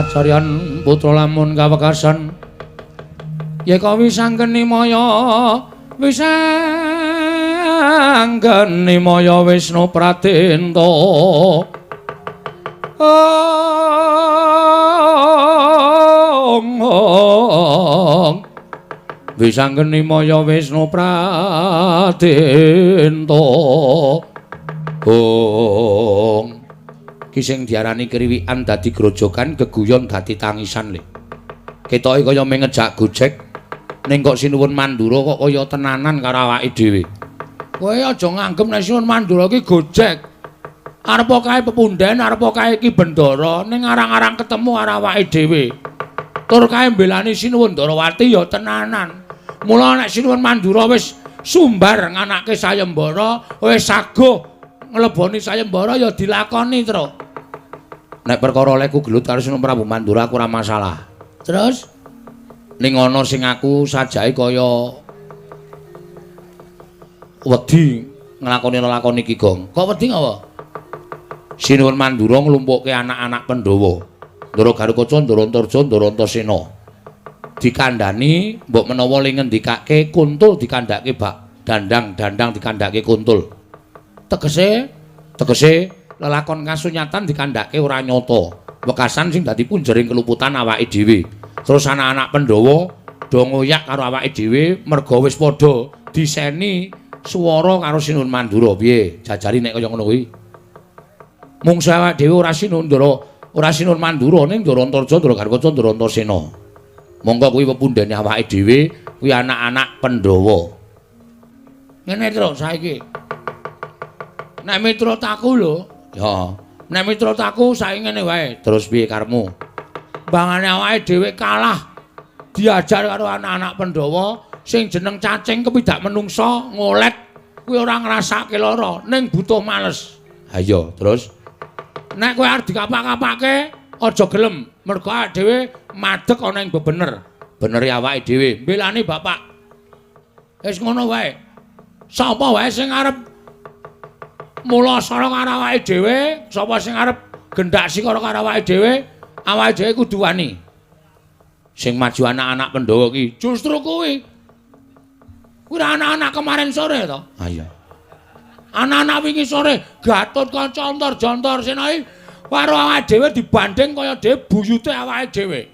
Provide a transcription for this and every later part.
Caryan putra lamun kawekasan yeka wisanggeni maya wisanggeni maya Wisnu Pratenta wisanggeni maya Wisnu Pratenta ki sing diarani kriwikan dadi grojokan geguyon dadi tangisan le. Ketoke kaya mengejak gojek ning kok Sinuwun Mandura kok kaya tenanan karo awake dhewe. Kowe aja nganggep nek Sinuwun Mandura ki gojek. Arepa kae pepunden, arepa kae ki bendara ning arang-arang ketemu karo awake dhewe. Tur kae mbelani Sinuwun Darawati ya tenanan. Mula nek Sinuwun Mandura wis sumbar nganake sayembara, wis saguh ngleboni sayembara ya dilakoni terus. Nek perkara leku gelut karo Sinuwun Prabu Mandura aku ora masalah. Terus ning ana sing aku sajae kaya wedi nglakoni lakon iki, Gong. Kok wedi apa? Sinuwun Mandura nglumpukke anak-anak Pandhawa. Ndara Garukaca, Ndara Antarja, Ndara Antasena. Dikandhani mbok menawa ling ngendikake Kuntul dikandhake bak dandang dikandhake Kuntul. Tegese lelakon kasunyatan dikandhake ora nyata. Wekasan sing dadi punjering keluputan awake dhewe. Terus anak-anak Pandhawa do ngoyak karo awake dhewe merga wis padha diseni swara karo Sinuwun Mandura. Piye? Jajari nek kaya ngono kuwi. Mung awake dhewe ora Sinuwun Mandura ning Ndara Antarja, Ndara Garukaca, Ndara Antasena. Monggo kuwi pepundhene awake dhewe, kuwi anak-anak Pandhawa. Ngene terus saiki. Nek mitrataku lho, ya. Nek mitrataku saiki ngene wae. Terus piye karepmu? Bangane awake dhewe kalah diajar karo anak-anak Pandhawa sing jeneng cacing kepidak menungsa ngolet kuwi ora ngrasake lara ning butuh males. Ha iya, terus nek kowe arep dikapak-kapake aja gelem mergo awake dhewe madeg ana ing bebener. Beneri awake dhewe, mbelani bapak. Wis ngono wae. Sapa wae sing arep mula sara karo awake dhewe, sapa sing arep gendak sikara karo awake dhewe kudu wani. Sing maju anak-anak Pandhawa ki justru kuwi. Kuwi anak-anak kemarin sore to? Ha iya. Anak-anak wingi sore Gatotkaca Antarja karo awake dhewe dibanding kaya dhewe buyute awake dhewe.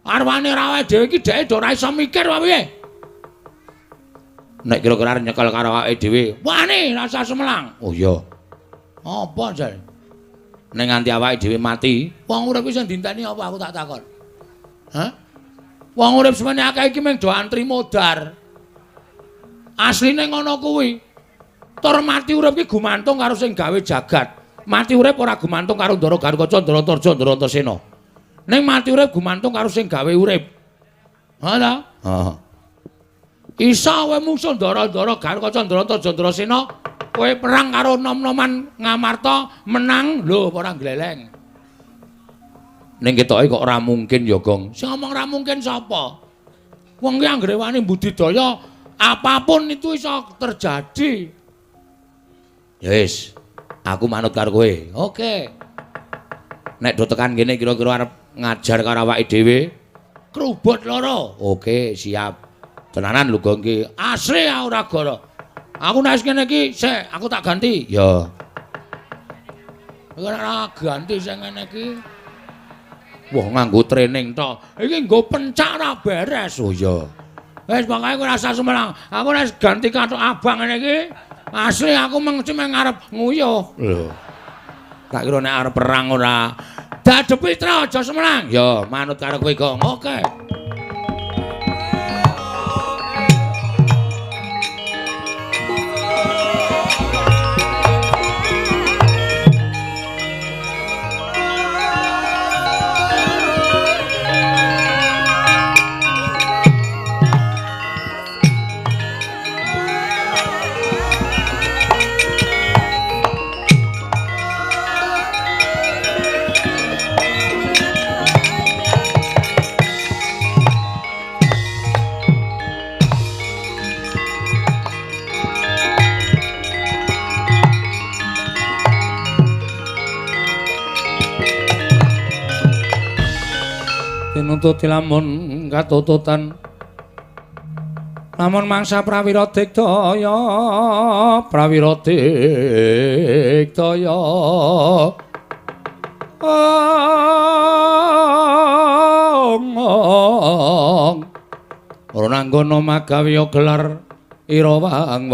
Arwane awake dhewe ki dheke ora iso mikir wae piye. Nek kira-kira nyekel karo awake dhewe, wani rasa semelang. Oh iya. Apa jare? Nek nganti awake dhewe mati, wong urip sing dinteni apa aku tak takon. Hah? Wong urip semene akeh iki mung do antri modar. Asline ngono kuwi. Tur mati urip ki gumantung karo sing gawe jagat. Mati urip ora gumantung karo Ndara Garukaca, Ndara Antarja, Ndara Antasena. Ning mati urip gumantung karo sing gawe urip. Ha ta? Heeh. Isa kowe musuh Ndara Garukaca, Ndara Antarja, Ndara Antasena, kowe perang karo nom-noman Ngamarta menang lho ora gleleng. Ning ketoke kok ora mungkin ya, Gong. Sing ngomong ora mungkin sapa? Wong ki anggere wani budidaya apapun itu iso terjadi. Ya wis, aku manut karo kowe. Oke. Nek do tekan kene kira-kira arep ngajar karo awake dhewe, krubut loro. Oke, siap. Tenanan lho, Gong ki. Asli ora goro. Aku nek kene iki sik, aku tak ganti. Ya. Ora ganti sing ngene iki. Wah, nganggo training tok. Iki nggo pencak ora beres. Oh iya. Wis pokoke kowe rasa semelang. Aku nek ganti kathok abang ngene iki, asli aku mengci ngarep nguyuh. Lho. Tak kira nek arep perang ora dadepi tra aja semelang. Ya, manut karo kowe, Gong. Oke. nututi lamun katututan lamun mangsa prawira digdaya ora nanggono magawe gelar ira wang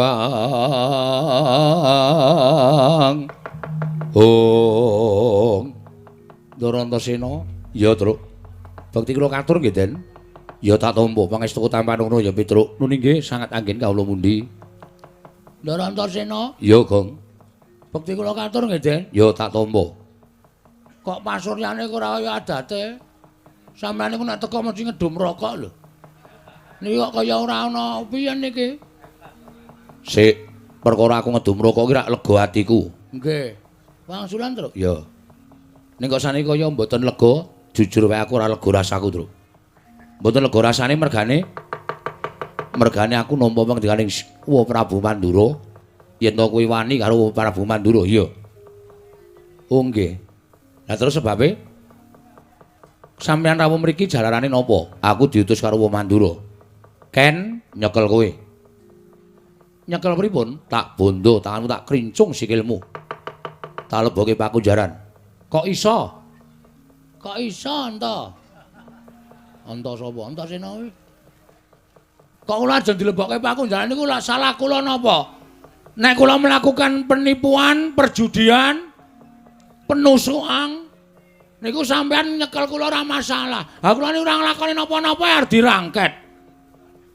Darantasena ya Truk bakti kula katur nggih Den ya tak tampa pangestu tampanana ya Pitruk nuning nggih sangat anggen kawula mundi Darantasena ya Gong bakti kula katur nggih Den ya tak tampa kok pasuryane ora kaya adate sampeyan niku nek teko mesti ngedum rokok lho niki kok kaya ora ana piye niki sik perkara aku ngedum rokok ki rak lega atiku nggih wangsulan Truk ya ning kok saniki kaya mboten lega jujur wae aku ora lega rasaku Truk mboten lega rasane mergane aku nampa pangendikaning Prabu Mandura yen to kuwi wani karo Prabu Mandura iya oh nggih lah terus sebabe sampeyan rawuh mriki jalarane napa aku diutus karo Mandura Ken nyekel kowe nyekel pripun tak bondo tanganmu tak krincung sikilmu tak lebokke pakunjaran kok iso anta sapa Antasena kuwi kok kula ajeng dilebokke pakunjaran niku lak salah kula napa nek kula melakukan penipuan perjudian penusukan niku sampean nyekel kula ora masalah ha kula niku ora nglakoni napa-napa arep dirangket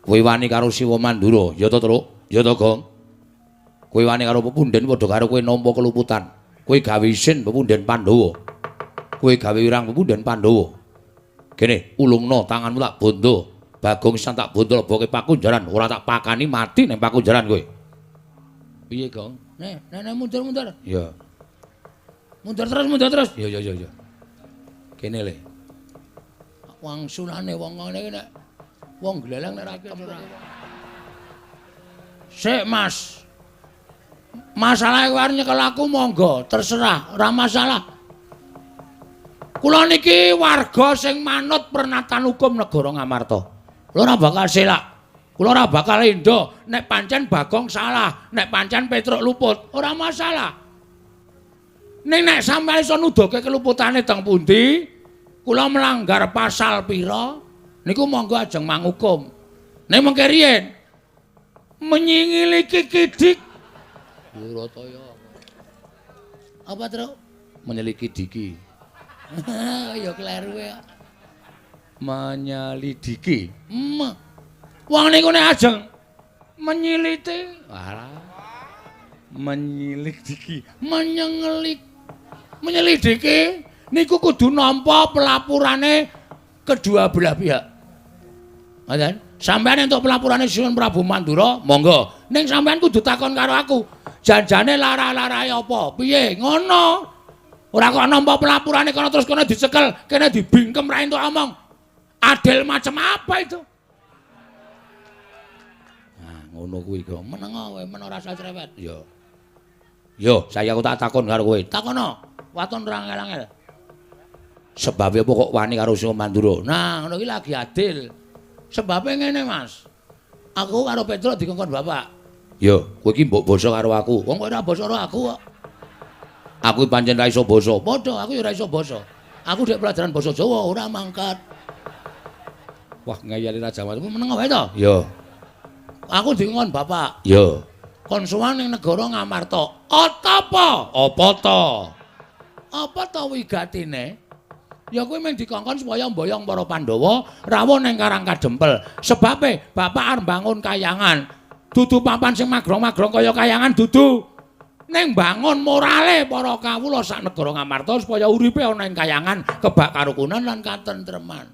kowe wani karo Siwa Mandura ya to Truk ya to Gong kowe wani karo pepunden padha karo kowe nampa keluputan kowe gawe isin pepunden Pandhawa kowe gawe wirang pepunden Pandhawa kene ulungna tanganmu tak bondo Bagong Sisan tak bondo lebokke pakunjaran ora tak pakani mati ning pakunjaran kowe piye Gong nek mundur ya mundur terus ya kene le wangsulane wong ngene iki nek wong gleleng nek ra sik Mas masalah kowe arep nyekel aku monggo terserah ora masalah kula niki warga sing manut pernatan hukum negara Ngamarta kula ora bakal selak kula ora bakal endo nek pancen Bagong salah nek pancen Petruk luput ora masalah ning nek sampeyan iso nuduhke keluputane teng pundi kula melanggar pasal pira niku monggo ajeng manghukum ning mengke riyen menyingiliki kidik Wirataya apa Truk menyeliki diki ya kleru ya menyelidiki wong niku nek ajeng menyiliti alah menyelidiki menyelidiki niku kudu nampa pelapurane kedua belah pihak. Ngoten. Sampeyan entuk pelapurane Sinuwun Prabu Mandura, monggo. Ning sampeyan kudu takon karo aku. Janjane lara-larae apa? Piye? Ngono. Ora kok nampa pelapurane kono terus kono dicekel, kene dibingkem ra entuk omong. Adil macam apa itu? Nah, ngono kuwi kok. Meneng kowe, men ora usah cerewet. Yo, saya aku tak takon karo kowe. Takono. Waton ora ngel-ngel. Sebabe apa kok wani karo Sinuwun Mandura? Nah, ngono iki lagi adil. Sebabe ngene, Mas. Aku karo Petruk dikongkon bapak. Yo, kowe iki mbok basa karo aku. Wong kok ora basa karo aku kok. Aku pancen ra iso basa. Padha aku ya ora iso basa. Aku dek pelajaran basa Jawa ora mangkat. Wah, ngayali Raja Mas. Meneng wae to? Yo. Aku dikongkon bapak. Yo. Kon sowan ning negara Ngamarta. Apa? Apa to? Apa to wigatine? Ya kuwi mung dikongkon supaya mboyong para Pandhawa rawuh ning Karang Kadempel. Sebabe bapak arep bangun kayangan. Dudu papan sing magrong-magrong kaya kayangan dudu. Ning bangun morale para kawula sak negara Ngamarta supaya uripe ana ing kayangan, kebak karukunan lan katentreman.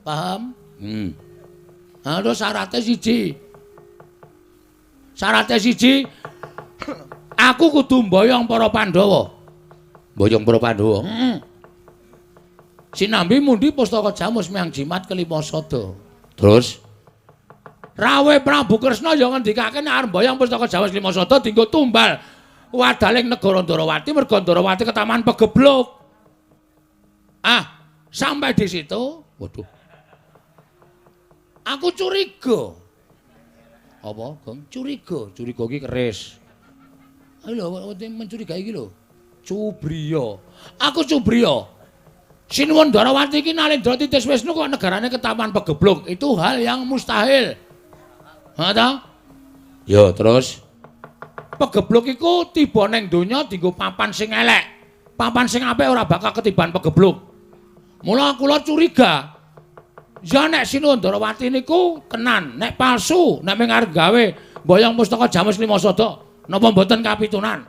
Paham? Nah, terus syaratnya siji. Aku kudu mboyong para Pandhawa. Mboyong para Pandhawa. Sinambi mundi pustaka Jamus Miang Jimat kelima sada. Terus rawuh Prabu Kresna ya ngendikake nek arep mboyong pustaka Jamus kelima sada dienggo tumbal wadaling negara Ndarawati merga Ndarawati ketaman pegebluk. Sampai di situ, waduh. Aku curiga. Apa, Gong? Curiga. Curiga iki keris. Lho, mencurigai iki lho. Cubriya. Aku Cubriya. Sinuwun Darawati iki Nalendra Titis Wisnu kok negarane ketaman pegebluk. Itu hal yang mustahil. Ha ta? Ya, terus pegebluk iku tiba ning donya dienggo papan sing elek. Papan sing apik ora bakal ketiban pegebluk. Mula kula curiga. Ya nek Sinuwun Darawati niku tenan, nek palsu, nek mung arep gawe boyong pustaka Jamus Lima Sada, napa mboten kapitunan?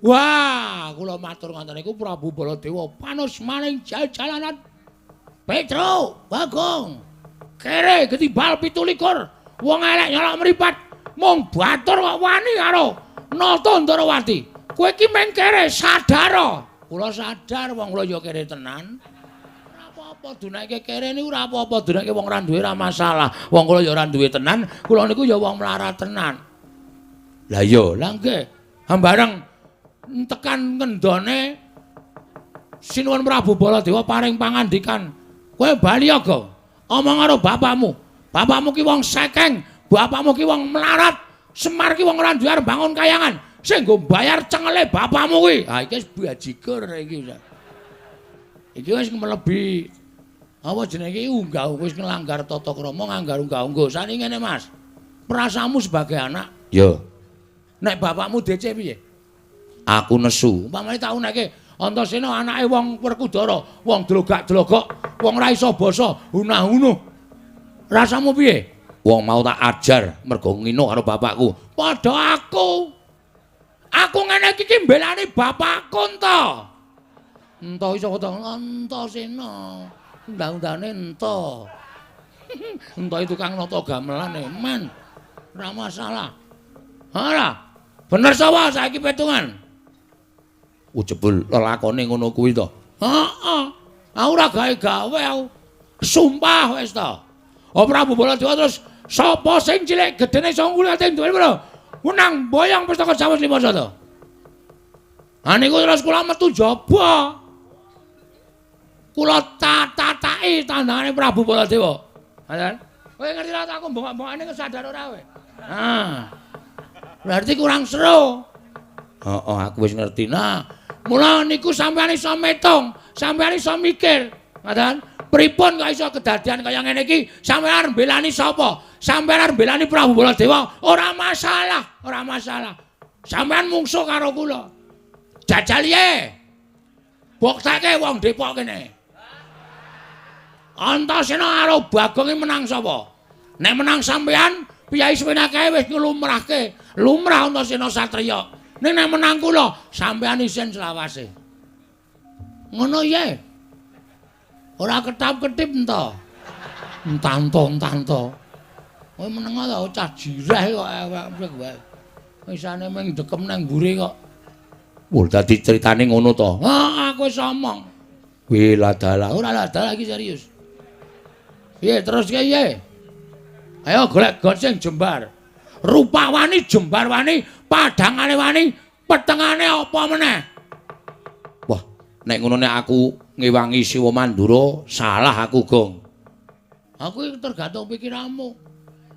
Wah, kula matur ngoten niku Prabu Baladewa panos maning jalanan. Petro, Bagong. Kere ketibal 17. Wong elek nyolok mripat, mung batur kok wani karo Nata Darawati. Kowe iki meng kere sadar. Kula sadar wong kula ya kere tenan. Apa dunake kere niku ora apa-apa, dunake wong ora duwe ora masalah. Wong kula ya ora duwe tenan, kula niku ya wong melarat tenan. Lah iya, lah nggih. Hambareng tekan ngendone Sinuwun Prabu Baladewa paring pangandikan. Kowe bali aga, omong karo bapakmu. Bapakmu ki wong sekeng, bapakmu ki wong melarat. Semar ki wong ora duwe arep bangun kayangan. Sing nggo bayar cengele bapakmu kuwi. Ha iki wis bajigur iki. Iki wis melebi apa jenenge unggah wis nglanggar tata krama nganggar unggah-ungguh. Sane ngene Mas. Perasamu sebagai anak. Ya. Nek bapakmu DC piye? Aku nesu. Umpamane tak uneke Antasena anake wong Werkudara, wong dlogak-dlogok, wong ora iso basa, unah-unuh. Rasamu piye? Wong mau tak ajar mergo ngino karo bapakku. Padha aku. Aku ngene iki mbelani bapakku to. Ento iso kok Antasena. Undang-undane ento. Ento itu Kang Nata gamelane, men. Ora masalah. Halah. Bener sapa saiki petungan? Ujebul lelakone ngono kuwi to. Heeh. Aku ora gawe-gawe aku. Sumpah wis to. Oh Prabu Baladewa terus sapa sing cilik gedene iso ngulate duwe kula. Menang boyong pustaka Jamus Lima Sada. Ha niku terus kula metu jaba. Kula tataki tandangane Prabu Baladewa. Ngoten. Kowe ngerti ra aku mbongak-mbongane kesadar ora kowe? Nah. Berarti kurang seru. Heeh, aku wis ngerti. Nah, mula niku sampeyan iso metung, sampeyan iso mikir. Ngoten. Pripun kok iso kedadian kaya ngene iki? Sampeyan arep belani sapa? Sampeyan arep belani Prabu Baladewa? Ora masalah, ora masalah. Sampeyan mungsuh karo kula. Jajal ye. Boktake wong Depok kene. Antasena karo Bagong menang sapa? Nek menang sampeyan, Piyai Swinake wis nglumrahke. Lumrah Antasena Satriya. Nek menang kula, sampeyan isin selawase. Ngono ye. Ora ketap-ketip ento. Entanto. Kowe meneng ta cah jireh kok ewek wae. Wisane mung dekem nang mburi kok. Wul dadi critane ngono to. Heeh, aku wis omong. Kuwi ladalah, ora ladalah iki serius. Piye terus piye? Ayo golek gon sing jembar. Rupa wani jembar wani, padangane wani, petengane apa meneh? Wah, nek ngono nek aku ngewangi Siwa Mandura, salah aku, Gong. Aku iki tergantung pikiranmu.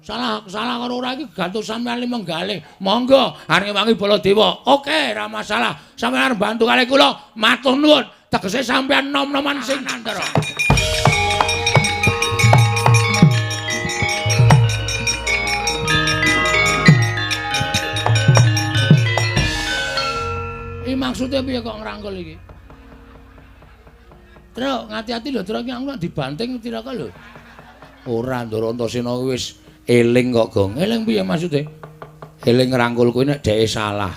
Salah karo ora iki gantung sampeyan menggalih. Monggo arep ngewangi Baladewa. Oke, ora masalah. Sampeyan arep bantu kalih kula, matur nuwun. Tegese sampeyan nom-noman sing nandara. Iki maksudnya piye kok ngrangkul iki? Truk, ngati-ati lho, truk iki aku dibanting tiraka lho. Ora Ndara Antasena wis eling kok, Gong. Eling piye maksudnya? Eling ngrangkul kuwi nek dheke salah.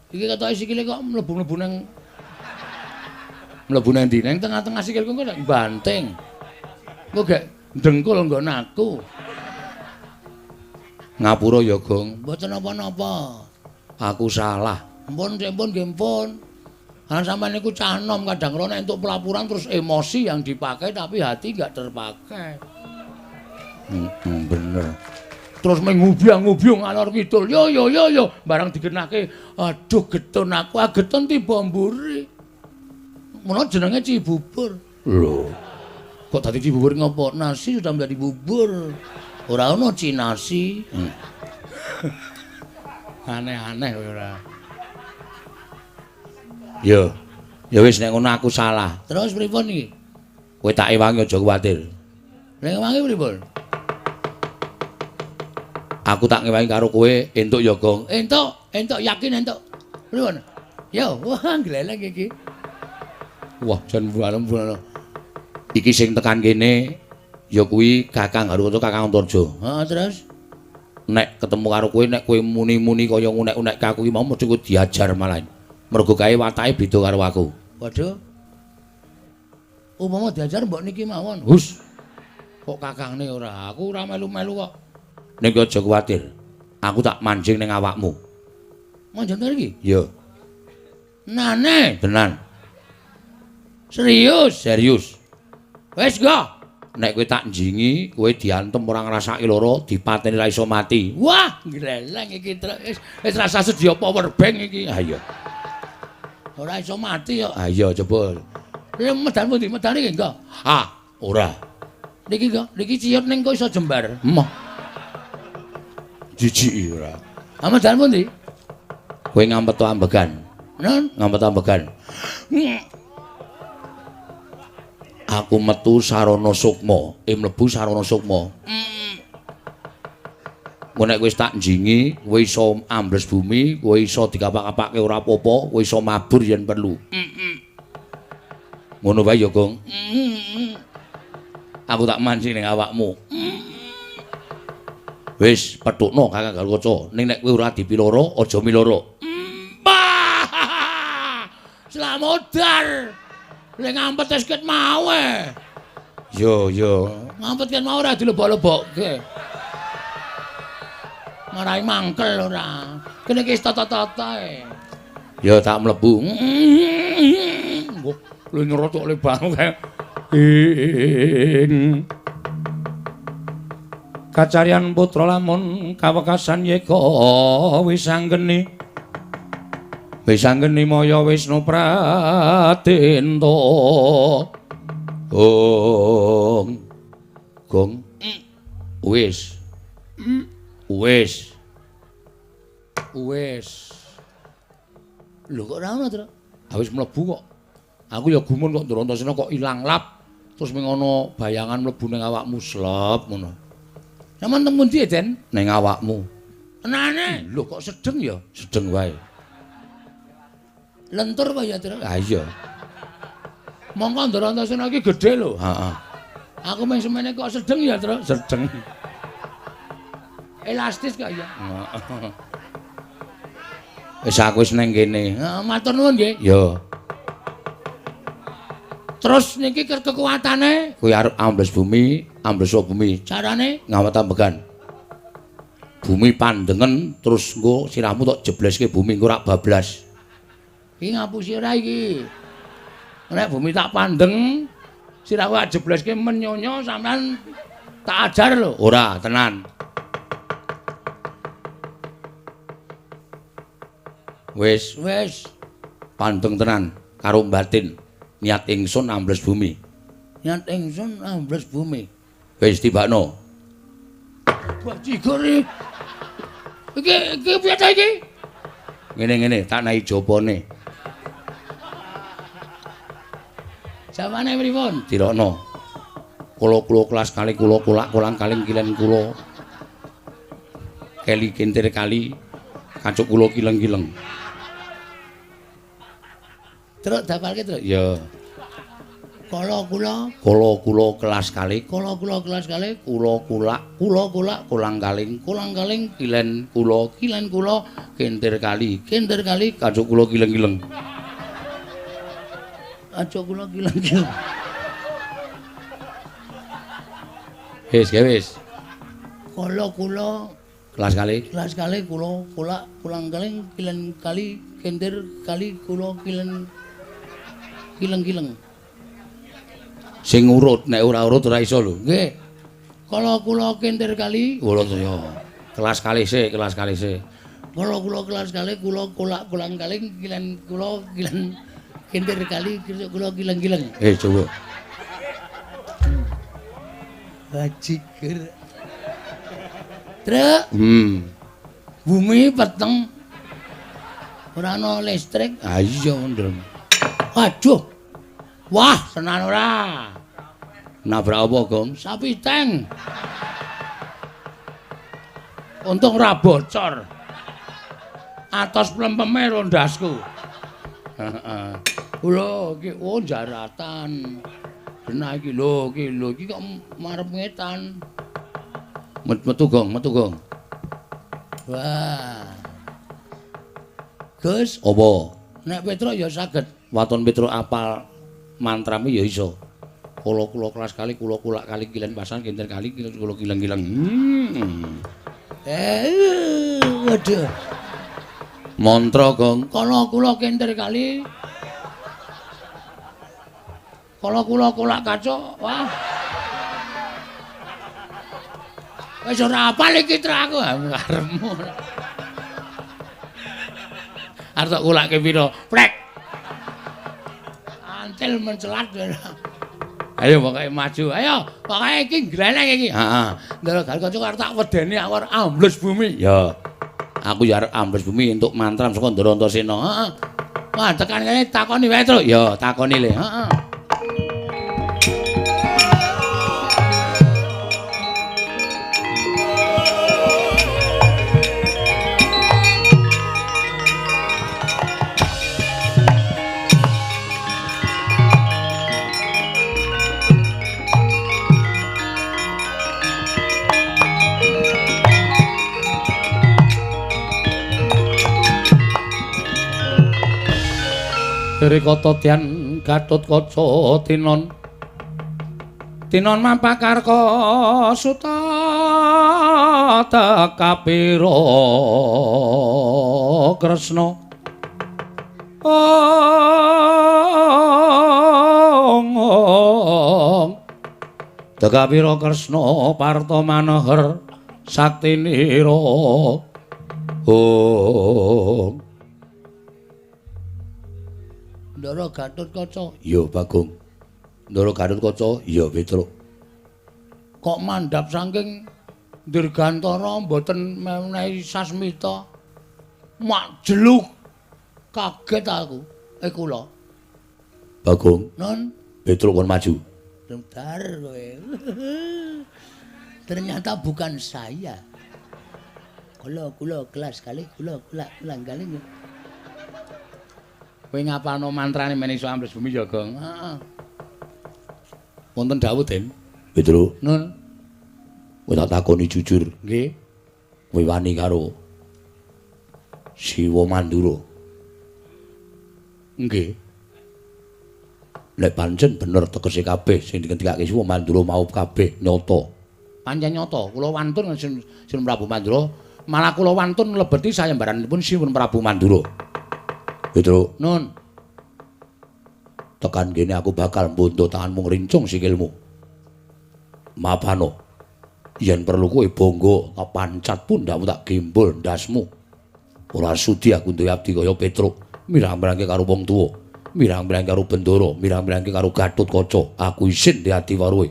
Iki ketoke sikile kok mlebu-mlebu nang ndi? Nang tengah-tengah sikilku kok banting. Kok gak ndengkul nggon aku. Ngapura ya, Gong. Mboten napa-napa. Aku salah. Ampun, nggih pun. Karena sampean niku cah enom kadang kala nek entuk pelapuran terus emosi yang dipakai tapi hati enggak terpakai. Bener. Terus ngubyang-ngubyung alor kidul. Yo barang digenake, aduh getun aku, getun tiba mburi. Mula jenenge Cibubur. Lho. Kok dadi bubur ngopo? Nasi sudah menjadi bubur. Ora ono cinasi. Aneh-aneh ora. Yo. Ya wis nek ngono aku salah. Terus pripun iki? Kowe tak ewangi aja kuwatir. Nek ewangi pripun? Aku tak ngewangi karo kowe entuk ya, Gong. Entuk yakin entuk. Pripun? Yo, wah gleleng iki. Wah, jan bulan-bulan. Iki sing tekan kene ya kuwi Kakang Garuda Kakang Antarja. Heeh, terus nek ketemu karo kowe nek kowe muni-muni kaya ngunek-unek aku iki mau mesti kowe diajar malah. Mergo kae watake beda karo aku. Waduh. Upama diajar mbok niki mawon. Hus. Kok kakangne ora? Aku ora melu-melu kok. Ning aja kuwatir. Aku tak manjing ning awakmu. Manjing iki? Iya. Nane, tenan. Serius. Wis go. Nek kowe tak njingi, kowe diantem ora ngrasaki lara, dipateni ra iso mati. Wah, gleleng iki wis rasa sedia power bank iki. Ha iya. Ora iso mati kok. Ha iya coba. Medan pundi? Medan iki engko. Ah, ora. Niki kok, niki ciyut ning kok iso jembar. Emoh. Jijik ora. Ah medan pundi? Kowe ngampet to ambegan. Nun, ngampet ambegan. Aku metu sarana sukma, mlebu sarana sukma. Mun nek wis tak njingi, kowe iso ambles bumi, kowe iso dikapak-kapake ora apa-apa, kowe iso mabur yen perlu. Ngono wae ya, Gong. Aku tak mancing ning awakmu. Wis petukno Kakang Garuda, ning nek kowe ora dipiloro, aja miloro. Slamodar. Lek ngampet wis ket mau e. Yo. Ngampet ket mau ora dilebok-lebokke. Marai mangkel ora. Kene iki tata-tata e. Ya tak mlebu. Mbok lu nyerotok le banget kae. Kacarian putra lamun kawekasan yeka wis anggeni. Wis anggeni maya Wisnu Pratenta. Gong. Wis. Lho kok ora ono, Tru? Ha wis mlebu kok. Aku ya gumun kok Ndratasena kok ilang lap. Terus ming ana bayangan mlebu ning awakmu slep ngono. Sampeyan teng pundi, Den? Ning awakmu. Tenane. Lho kok sedeng ya? Sedeng wae. Lentur kok ya, Tru? Ha iya. Mongko Ndratasena iki gedhe lho. Heeh. Aku mung semene kok sedeng ya, Tru? Sedeng. Elastis kok ya. Heeh. Wis aku wis ning kene. Heeh, matur nuwun nggih. Ya. Terus niki kekuatane kowe arep ambles bumi, ambleso bumi. Carane ngawet ambegan. Bumi pandengen terus engko sirahmu tok jebleske bumi engko rak bablas. Iki ngapusi ora iki. Nek bumi tak pandeng, sirahku tak jebleske menyonyo sampean tak ajar lho. Ora, tenan. Wis. Pandeng tenan karo batin. Niat ingsun ambles bumi. Niat ingsun ambles bumi. Wis tibakno. Bajigur iki. Iki piye ta iki? Ngene tak nahi jopone. Samane pripun? Dirokno. Kula kelas kali kula kulang kaling kilen kula. Keli kintir kali kancuk kula kileng-kileng. Terus dapalke terus. Ya. Kala kula kelas kali, kula kulang kaling kilen kula kintir kali kancuk kula kileng-kileng. Kancuk kula kileng-kileng. Wis. Kala kelas kali kula kulang kaling kilen kali kintir kali kula kileng-kileng. Sing urut, nek ora urut ora iso lho. Nggih. Kala kula kintir kali, kula ya. Kelas kali sik. Kala kula kelas kali, kula kulang kaling kilen kula kilen kintir kali kula kileng-kileng. Coba. Bajigur. Truk. Bumi peteng. Ora ana listrik. Ah iya ndem. Aduh. Wah, tenan ora. Nabrak apa, Gong? Sapi teng. Untung ora bocor. Atos plempeme rondasku. Heeh. Lho, iki jaratan. Denah iki lho, iki kok marep ngetan. Metu Gong. Wah. Gus, Apa? nek Petruk ya saged. Waton Petruk apal mantrame ya iso. Kula kelas kali kula kulak kali kilen pasan kinten kali kula kileng-kileng. Waduh. Mantra Gong. Kala kula kinter kali. Kala kula kulak kacuk. Wah. Wis ora apal iki tra aku karepmu. Arep tak kulake pira? Prek. Antil mencelat. Ayo pokoke maju. Ayo, pokoke iki gleneng iki. Heeh. Ndara gal kanca arep tak wedeni aku arep ambles bumi. Ya. Aku ya arep ambles bumi entuk mantram saka Ndara Antasena. Heeh. Wah, tekan kene takoni wae, Truk. Ya, takoni le. Heeh. Rikata tian Gatotkaca tinon mampakarka suta tekapira Kresna tekapira Kresna parta maneher saktinira Ndara Gatotkaca. Iya, Bagong. Ndara Gatotkaca, iya, Petruk. Kok mandhap saking Dirgantara mboten menehi sasmita. Mak jeluk. Kaget aku. Kula. Bagong, Nun, Petruk kon maju. bentar kowe. Ternyata bukan saya. Kula kelas kali kula kali. Kowe ngapalno mantrane men iso ambles bumi ya, Gong? Heeh. Wonten dawuh, Den. Petruk, Nun, kowe tak takoni jujur. nggih. Kowe wani karo Siwa Mandura. Nggih. Lek pancen bener tegese kabeh sing dikendikake Siwa Mandura mau kabeh nyata. Pancen nyata, kula wantun Sinun Prabu Mandura, malah kula wantun mlebeti sayembaranipun Sinun Prabu Mandura. Petruk, Nun, tekan kene aku bakal mbondo tanganmu ngrincung sikilmu. Mapano. Yen perlu kowe bangga tak pancat pundakmu tak gembol ndasmu. Ora sudi aku duwe abdi kaya Petruk, mirang-mirangke karo wong tuwa, mirang-mirangke karo Bendara, mirang-mirangke karo Gatotkaca. Aku isin di ati karo kowe.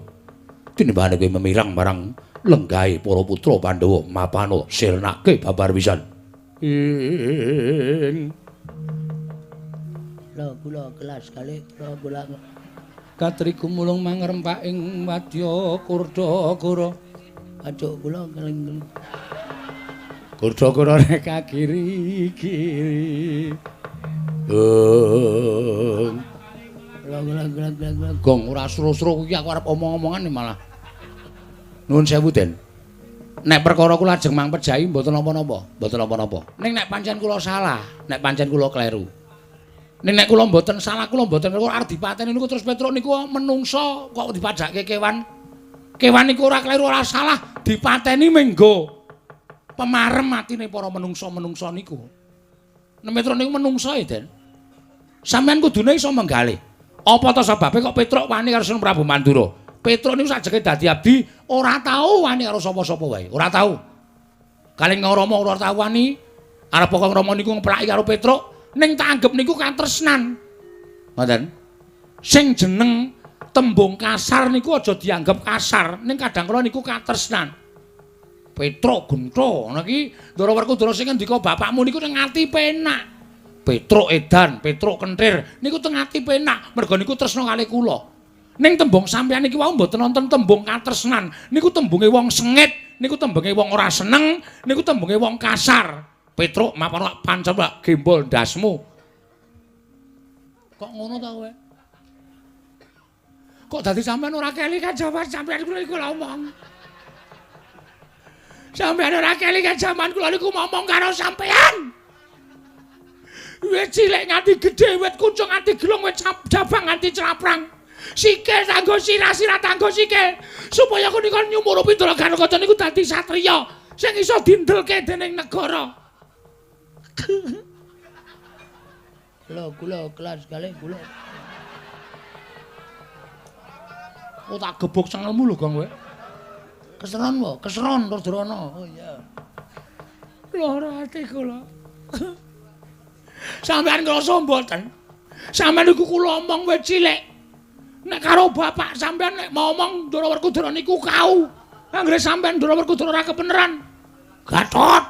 Tinimbane kowe memirang marang lenggahe para putra Pandhawa, mapano sirnake babar pisan. kula kelas kali kula katriku mulung mangrempak ing wadya Kurdakara. Aduh kula keling. Kurdakara nek kiri. Gong ora sru-sru iki aku arep omong-omongan malah. Nuwun sewu, Den. Nek perkara kula lajeng mangpejai mboten napa-napa, Ning nek pancen kula salah, nek pancen kula kleru. Nek kula mboten salah, kula mboten arep dipateni niku terus Petruk niku menungsa kok dipadake kewan. Kewan niku ora kleru ora salah, dipateni menggo pemarem matine para menungsa-menungsa niku. Nek Petruk niku menungsa ya, Den. Sampeyan kudune iso menggalih. Apa to sebabe kok Petruk wani karo Sinun Prabu Mandura? Petruk niku sajake dadi abdi ora tau wani karo sapa-sapa wae, ora tau. Kalih Rama ora tau wani arep Kakang Rama niku ngeplaki karo Petruk. Ning tak anggap niku katresnan. Ngoten. Sing jeneng tembung kasar niku aja dianggap kasar, ning kadang kala niku katresnan. Petruk gento niki Ndara Werkudara sing ngendika bapakmu niku teng ati penak. Petruk edan, Petruk kentir niku teng ati penak, merga niku tresna kalih kula. Ning tembung sampeyan iki wau mboten wonten tembung katresnan, niku tembunge wong sengit, niku tembunge wong ora seneng, niku tembunge wong kasar. Petruk mapan pancen Pak gembol ndasmu. Kok ngono ta kowe? Kok dadi sampean ora keli kajaman sampean kula iku ngomong. Sampeyan ora keli kan jaman kula niku ngomong karo sampeyan. Wit cilik nganti gedhe, wit kuncung nganti gelung, wit jabang nganti celaprang. Sikil tanggo sirah, sirah tanggo sikil. Supaya kunika nyumurupi Ndara niku dadi satriya sing iso dindelke dening negara. Kula kelas kali kula. Oh tak gebuk sengelmu lho Gong kowe. Keseron wae, keseron Durjana. Oh iya. Lara ati kula. Sampeyan ngrasa mboten? Sampeyan niku kula omong wis cilik. Nek karo bapak sampeyan nek mau omong Ndara Werkudara niku kau. Anggere sampeyan Ndara Werkudara ora kebeneran. Gatot.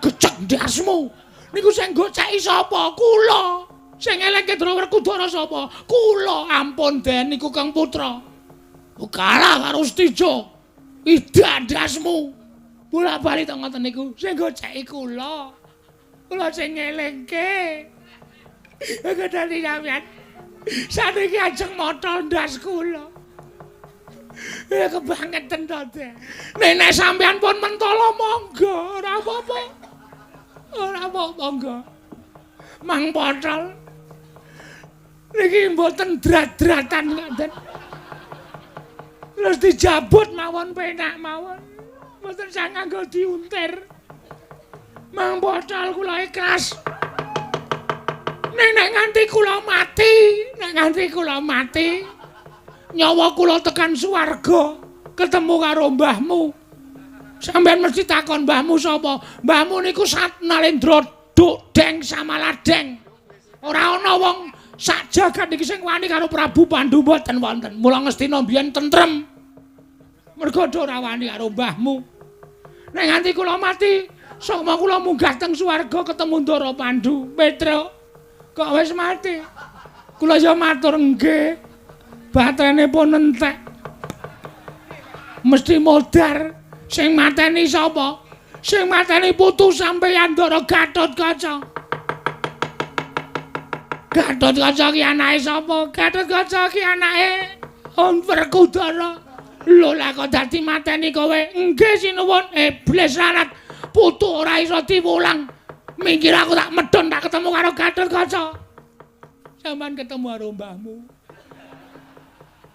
Gecek ndasmu. Niku sing goceki sapa? Kula. Sing elengke Ndara Werkudara sapa? Kula. Ampun Den niku Kang Putra. Kalah karo Stijo. Idandasmu. Bola-bali to ngoten niku sing goceki kula. Kula sing ngelingke. Kok dadi sampeyan. Saniki ajeng motol ndas kula. Ya kebangetan to, Den. Nek sampeyan pun mentala monggo, ora apa-apa. Ora apa-apa monggo. Mang potol. Niki mboten drat-dratan ngoten. Terus dijabut mawon penak mawon. Mboten sak nganggo diuntir. Mang botol kula ikhlas. Nek nganti kula mati, nyawa kula tekan swarga, ketemu karo mbahmu. Sampeyan mesti takon mbahmu sapa? Mbahmu niku Satnalendra Deng Samaladeng. Ora ana wong sak jagat iki sing wani karo Prabu Pandhu mboten wonten. Mula Ngastina biyen tentrem. Mergo ora wani karo mbahmu. Nek nganti kula mati, soma kula munggah teng swarga ketemu Ndara Pandhu. Petruk, kok wis mati? Kula ya matur nggih. Batrene pun entek. Mesti modar. Sing mateni sapa? Sing mateni putu sampeyan Ndara Gatotkaca. Gatotkaca ki anake sapa? Gatotkaca ki anake Om Werkudara. Lho lah kok dadi mateni kowe? Nggih sinuwun, iblis larat. Putu ora iso diwulang. Minggir aku tak medhon tak ketemu karo Gatotkaca. Sampeyan ketemu karo mbahmu.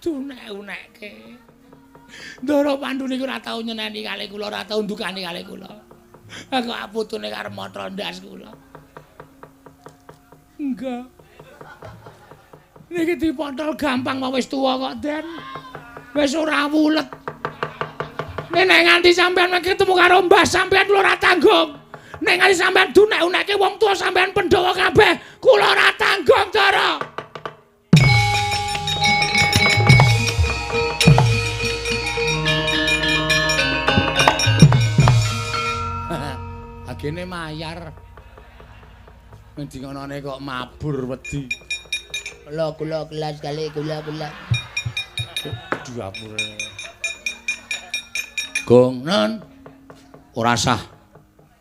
Tunek-unekke. Ndara Pandhu niku ora tau nyeneni kalih kula, ora tau ndukani kalih kula. Aku putune karo matra ndas kula. Enggak. Niki dipotol gampang wis tuwa kok, Den. Wis ora wulet. Nek nganti sampean ketemu karo mbah sampean kula ora tanggung. Nek nganti sampean dunek-unekke wong tuwa sampean Pandhawa kabeh, kula ora tanggung, Ndara. Agene mayar. Endi ngonone kok mabur wedi. Kula kelas kali kula. Diapure. Gong non ora sah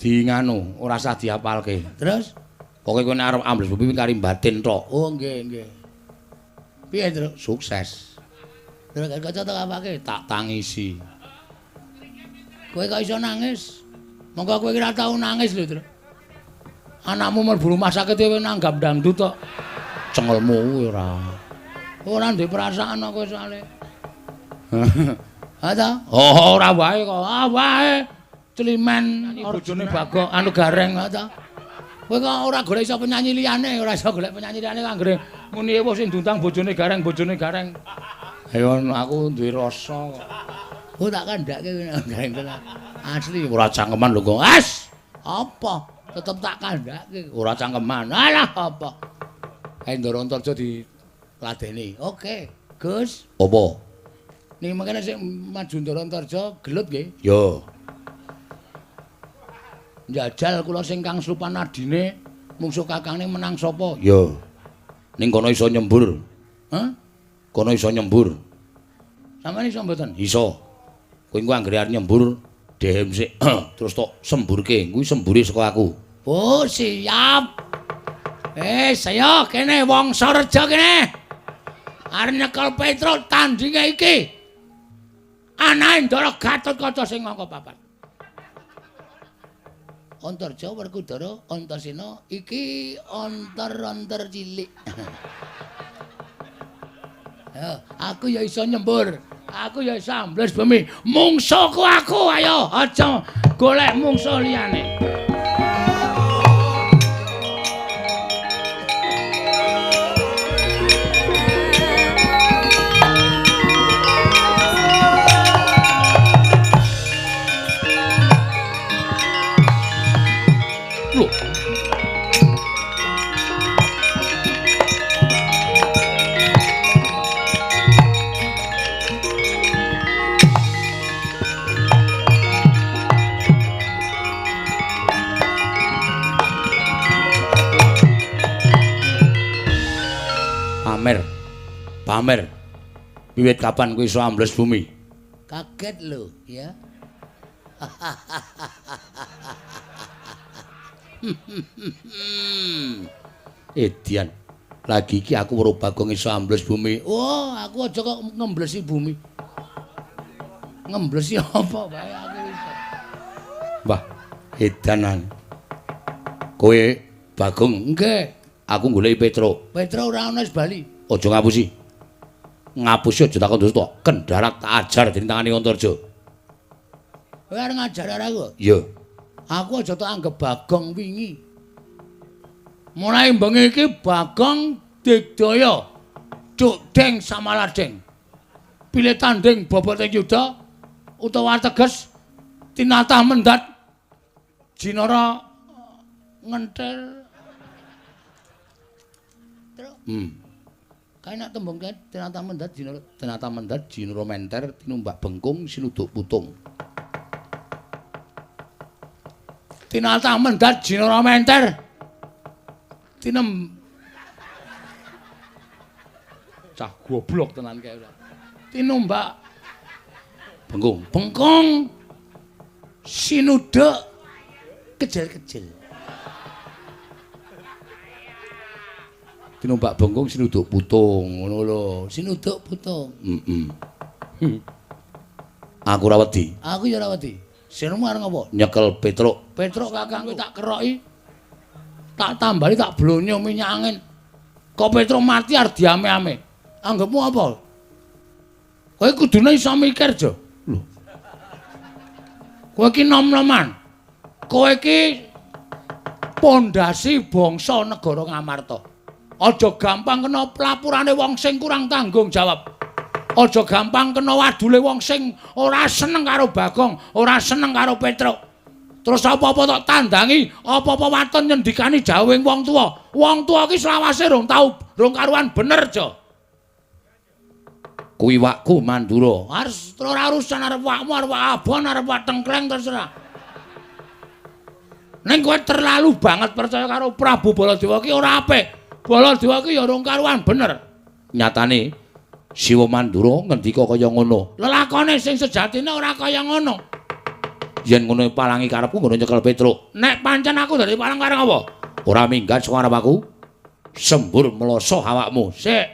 nganu, ora sah diapalke. Terus pokoke kowe arep ambles bubi kari batin tok. Oh nggih. Piye, Tru? Sukses. Terus kaca tak apake? Tak tangisi. Kowe kok iso nangis? Monggo kowe ora tau nangis lho, Tru. Anakmu mlebu rumah sakit kowe nanggap dangdut tok. Cengelmu ora. Ora ndek perasaan kok soalé. Ada? Oh, ora wae kok. Ah, wae. Celimen bojone Bagong anu Gareng ta. Kowe kok ora golek iso penyanyi liyane, ora iso golek penyanyi liyane kok anggere muni ewo sing diundang bojone Gareng. Ayo aku duwe rasa kok. Oh tak kandhake Gareng tenan. Asli ora cangkeman lho kok. As. Apa? Tetep tak kandhake. Ora cangkeman. Alah apa? Ndara Antarja diladeni. Oke. Gus, Apa? niki mangkene sing maju Ndara Antarja gelut nggih. Ya. Njajal kula sing kang Slupan adine mungsuh kakange menang sapa? Ya. Ning kono iso nyembur. Hah? Kono iso nyembur. Sampeyan iso mboten? Iso. Kowe engko anggere arep nyembur, dehem sik terus tok semburke. Kuwi sembure saka aku. Oh, siap. Saya kene wong Sorejo kene. Arep nyekel Petro tandinge iki. Anake Ndara Gatotkaca sing angka 4. Antarja Werkudara Antasena iki onter-onter cilik. Ya, aku ya iso nyembur. Aku ya iso ambles bumi. Mungsuhku aku ayo aja golek mungsuh liyane. Loh. Pamer. Wiwit kapan kowe iso ambles bumi? Kaget lho, ya. Edian. Lagi iki aku weruh Bagong iso ambles bumi. Oh, aku aja kok ngemblesi bumi. Ngemblesi apa bae aku iso. Wah, edanan. Kowe Bagong, Nggih, aku goleki Petro. Petro ora ana wis bali. Aja ngapusi. Ngapusi aja takon terus tok. Kendarat tak ajar dening tangane Antarja. Kowe arep ngajar aku? Iya. Aku aja tak anggap Bagong wingi. Mulai bengi iki Bagong digdaya. Cuk deng samaladeng. Pilih tanding boboting yuda utawa teges tinatah mendat jinara ngentel. Kae nak tembung kae tinatah mendat jinara menter tinumbak bengkung sinuduk putung. Tinatah mendat jinara menter cah goblok tenan kae ora. Tinumbak bengkung sinuduk kecil-kecil. Tinumbak bengkung sinuduk putung ngono lho. Sinuduk putung. Aku ora wedi. Aku ya ora wedi. Sirmu arep ngopo? Nyekel Petruk. Petruk kakangku tak keroki. Tak tambali tak blonyo minyak angin. Kok Petruk mati arep diame-ame. Anggapmu apa? Kowe kudune iso mikir, Jo. Lho. Kowe iki nom-noman. Kowe iki pondasi bangsa negara Ngamarta. Aja gampang kena pelapurane wong sing kurang tanggung jawab. Aja gampang kena wadule wong sing ora seneng karo Bagong, ora seneng karo Petruk. Terus apa-apa tak tandangi, apa-apa waton nyendikani jawing wong tuwa. Wong tuwa iki selawase rong karuan bener, Jo. Kuwi wakku Mandura. Harus ora urusan arep wakmu, arep abon, arep tengkleng terserah. Ning kowe terlalu banget percaya karo Prabu Baladewa ki ora apik. Baladewa ki ya rong karuan bener. Nyatane Siwa Mandura ngendika kaya ngono. Lelakone sing sejatine ora kaya ngono. Yen ngono palangi karepku ngono nyekel Petruk. Nek pancen aku dari palang kareng apa? Ora minggat saka arep aku. Sembur meloso awakmu. Sik.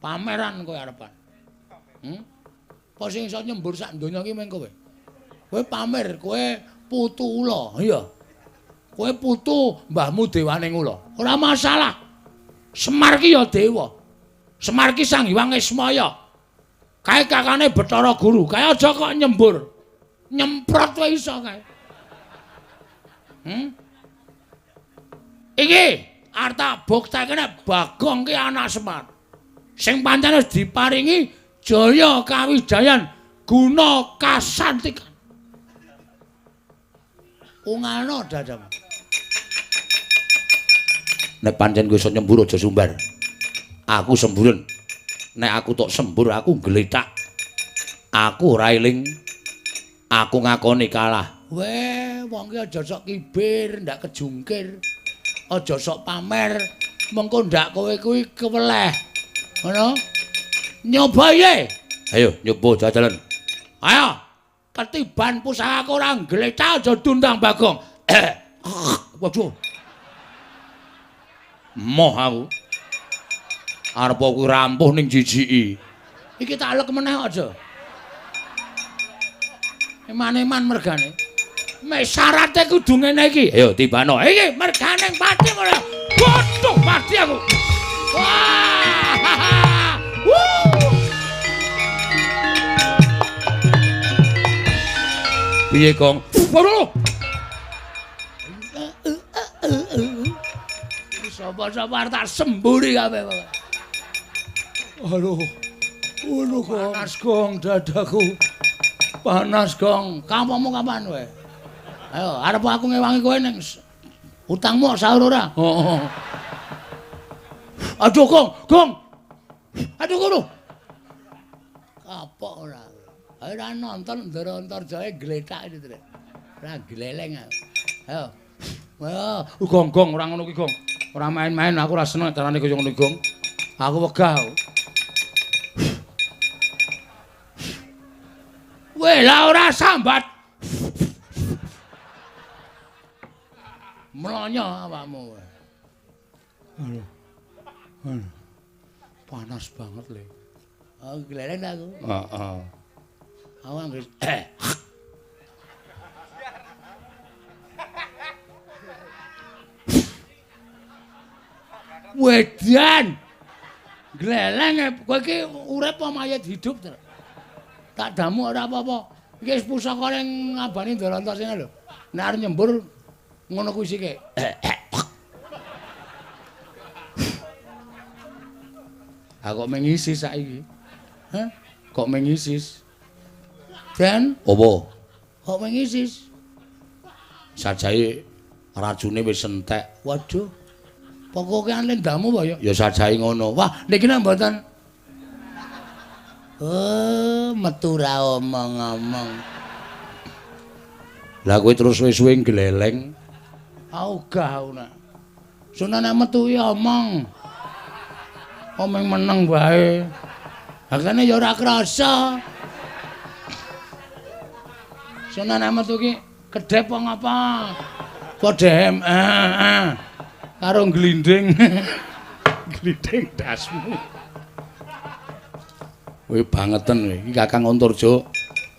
Pameran kowe arepan. Apa sing iso nyembur sak donya iki meng kowe? Kowe pamer, kowe putu ula, iya. Kowe putu mbahmu dewaning ula. Ora masalah. Semar ki ya dewa. Semar ki Sang Hyang Ismaya. Kae kakane Bathara Guru, kae aja kok nyembur. Nyemprot wae iso kae. Iki arta buktekne Bagong ki anak Semar. Sing pancen wis diparingi jaya kawijayan guna kasantikan. Ungalno dadam. Nek pancen kowe iso nyembur aja sumbar. Aku semburen. nek aku tok sembur aku gletak. Aku ora eling. Aku ngakoni kalah. Weh, wong ki aja sok kibir, ndak kejungkir. Aja sok pamer. Mengko ndak kowe kuwi keweleh. Ngono? Nyoba ye. Ayo nyoba jajalan. Ayo. Ketiban pusakaku ora gletak aja dundang Bagong. Waduh. Moh aku. Arep aku rampuh ning jijiki. Iki tak elek meneh aja. Eman-eman mergane. Mek syarate kudu ngene iki. Ayo tibano. Iki mergane pati ngono. Waduh, mati aku. Wah! Piye, Gong? Waduh. Sapa-sapa tak semburi kabeh. Aduh. Ngono kok. Panas Gong dadaku. Panas Gong. Kampungmu kapan kowe? Ayo, arep aku ngewangi kowe ning utangmu sahur ora? Heeh. Aduh Gong. Aduh ngono. Kapok ora. Ayo ra nonton Ndara Antarjaya gletak iki, Tru. Ora gleleng aku. Ayo. Ayo, Gong ora ngono ki, Gong. Ora main-main, aku ora seneng carane kaya ngono, Gong. Aku wegah. Weh, lah ora sambat. Mlonyo awakmu. Aduh. Panas banget, Le. Oh, gleleng aku. Heeh. Aku anggere Wedan. Gleleng kowe iki urip apa mayit hidup, Tru? Tak damu ora apa-apa. Iki wis pusaka ning ngabani Ndara Antasena lho. Nek arep nyembur ngono kuwi sike. Aku kok mengisis saiki. Hah? Kok mengisis? Dan Apa? kok mengisis? Sajahe racune wis entek. Waduh. Pokoke anlen damu apa ya? Ya sajahe ngono. Wah, niki nang mboten. Oh, metu ra omong-omong. Lah kowe terus suwe-suwe gleleng. Augah ana. Sunane metu ya omong. Omong meneng wae. Hakane ya ora krasa. Sunane metu ki kedhep apa ngapa? Podhem. Karo glinding. Glinding dasmu. Kowe bangeten kowe. Iki Kakang Antarja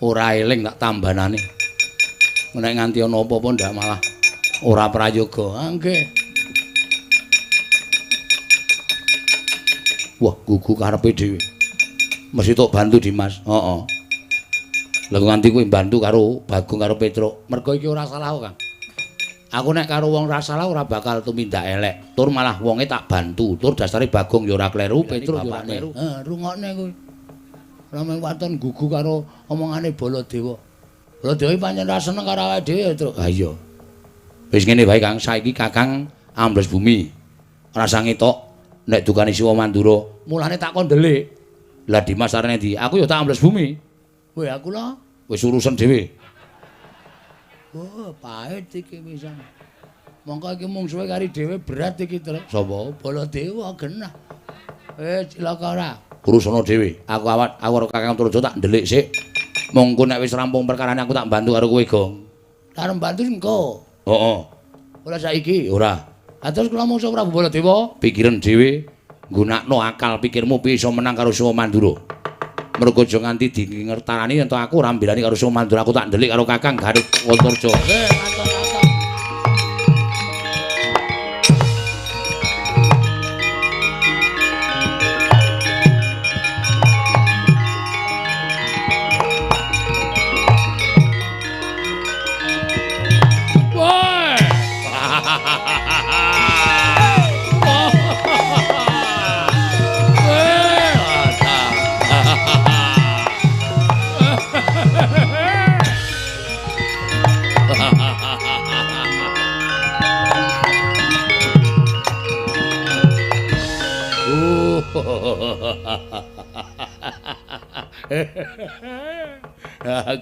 ora eling tak tambanane. Nek nganti ana apa-apa ndak malah ora prayoga. Nggih. Wah, gugu karepe dhewe. Mesti tok bantu Dimas. Heeh. Lah nganti kowe bantu karo Bagong karo Petruk. Mergo iki ora salah Kang. Aku nek karo wong ra salah ora bakal tumindak elek. Tur malah wonge tak bantu. Tur dasare Bagong ya ora kleru, Petruk ya ora kleru. Rungokne kowe. Ora mung waton gugu karo omongane Baladewa. Baladewa pancen ra seneng karo awake dhewe, Truk. Ha iya. Wis ngene wae Kang, saiki Kakang ambles bumi. Rasa ngetok nek dukane Siwa Mandura, Mulane tak kon ndelik. lah Dimas arene ndi? Aku ya tak ambles bumi. Kowe aku lho. Wis urusan dhewe. Oh, pahit iki pisan. Mongko iki mung suwe kari dhewe berat iki, Truk. Sapa? Baladewa genah. Cilaka ora. Urusana dhewe. Aku karo Kakang Antarja tak ndelik sik. Monggo nek wis rampung perkarane aku tak bantu karo kowe, Gong. Karo bantu engko. Heeh. Ora saiki. Ora. Lah terus kula mungsuh Prabu Baladewa. Pikiran dhewe nggunakno akal pikirmu piye iso menang karo Siwa Mandura. Mergo aja nganti dingertarani yen aku ora mbelani karo Siwa Mandura, aku tak ndelik karo Kakang Garut Antarja. Matur-matur.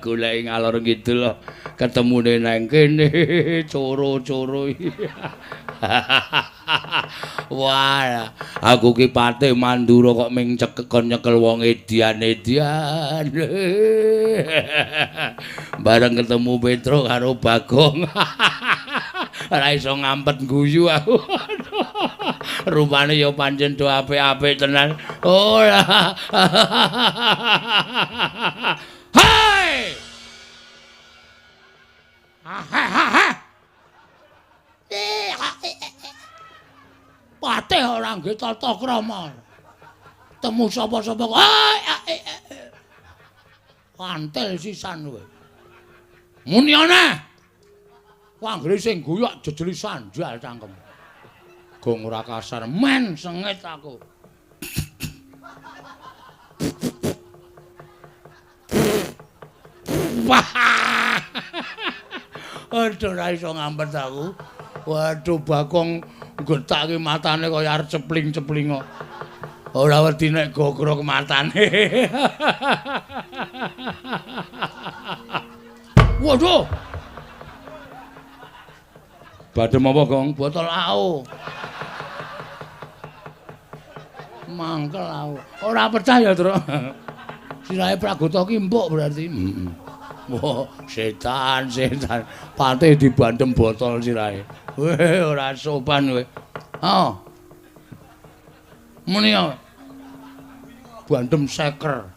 Golek ngalor ngidul ketemune nang kene coro-coro. Wah, aku ki Patih Mandura kok ming kon nyekel wong edian-edian. Bareng ketemu Petro karo Bagong. Ora iso ngampet guyu aku. Rupane ya pancen do apik-apik tenan. Ora. Hai! Patih ora nggih tata krama. Temu sapa-sapa. Kantel sisan kowe. Muni ana. Wanggre sing guyok jejeli sandal cangkem. Gong ora kasar men sengit aku. Aduh ora iso ngampet aku. Waduh Bagong getake matane kaya arep cepling-cepling kok. Ora wedi nek gogrok matane. Waduh. Badhem apa, Gong? Botol AO. Mangkel AO. Ora percaya, Tru. Sirahe Pragota ki empuk berarti. Wah, setan. Patih dibandem botol sirahe. Weh, ora sopan kowe. Oh. Muni ya. Bandem seker.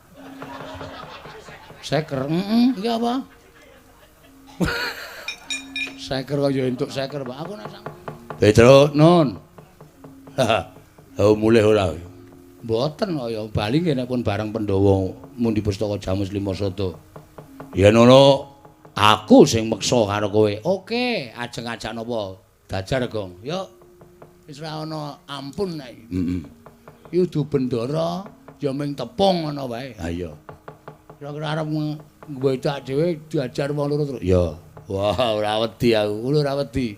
Seker. Iki apa? Seker kok ya entuk seker, Pak. Aku nek sang. Petro, Nun. Mulih ora. Mboten kaya bali nggih nek pun bareng Pandhawa mundi pustaka Jamus Lima Soto. Ya nono, aku sing meksa karo kowe. Oke, ajeng ajak napa? Dajar, Gong. Yuk. Wis ora ana ampun nek. Yudu bendara ya ming tepung ngono wae. Ha iya. Kira-kira arep ngwedak dhewe diajar wong loro terus. Ya. Wah, ora wedi aku, ora wedi.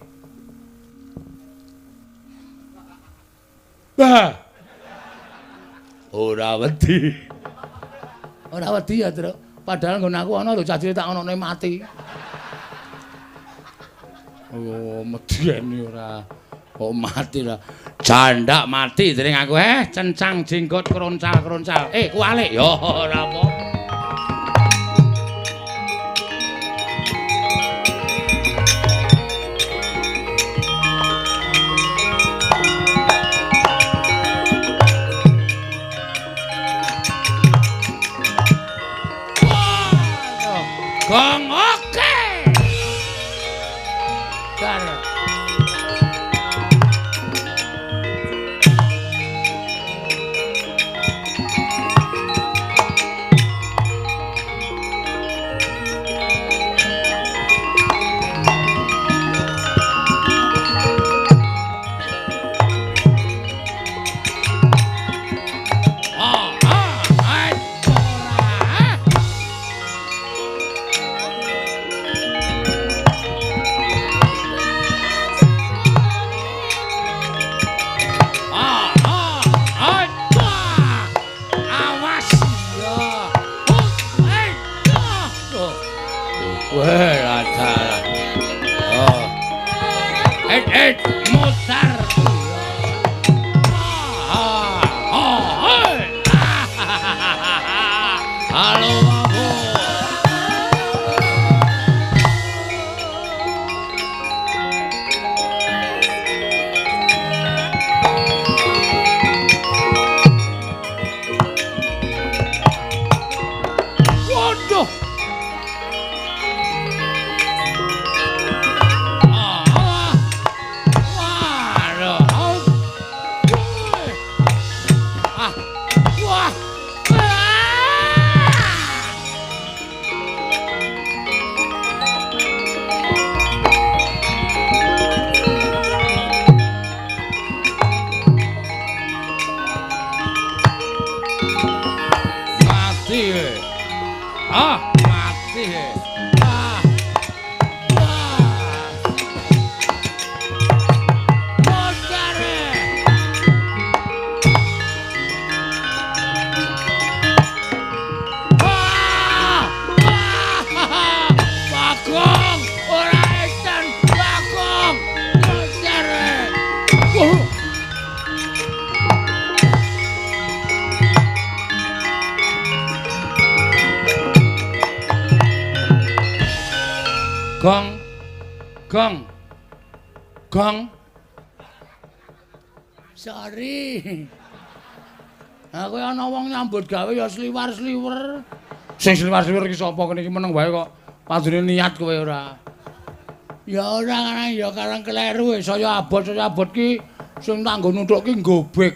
Bah. Ora wedi. Ora wedi ya, Tru. Padahal nggon aku ana lho cacile tak onone mati. Oh, medeni ora. Oh, mati lah. Jandak mati dening aku cencang jenggot kroncal-kroncal. Kualik ya ora apa. Gong oke. Dar. Mutar. Halo, Bu. Waduh. Gong. Gong. Sorry. Aku ana wong nyambut gawe ya sliwar-sliwer. Sing sliwar-sliwer iki sapa kene iki meneng wae kok padune niat kowe ora. Ya ora kana ya karang kleru saya abot ki sing tak nggo nuthuk ki gobek.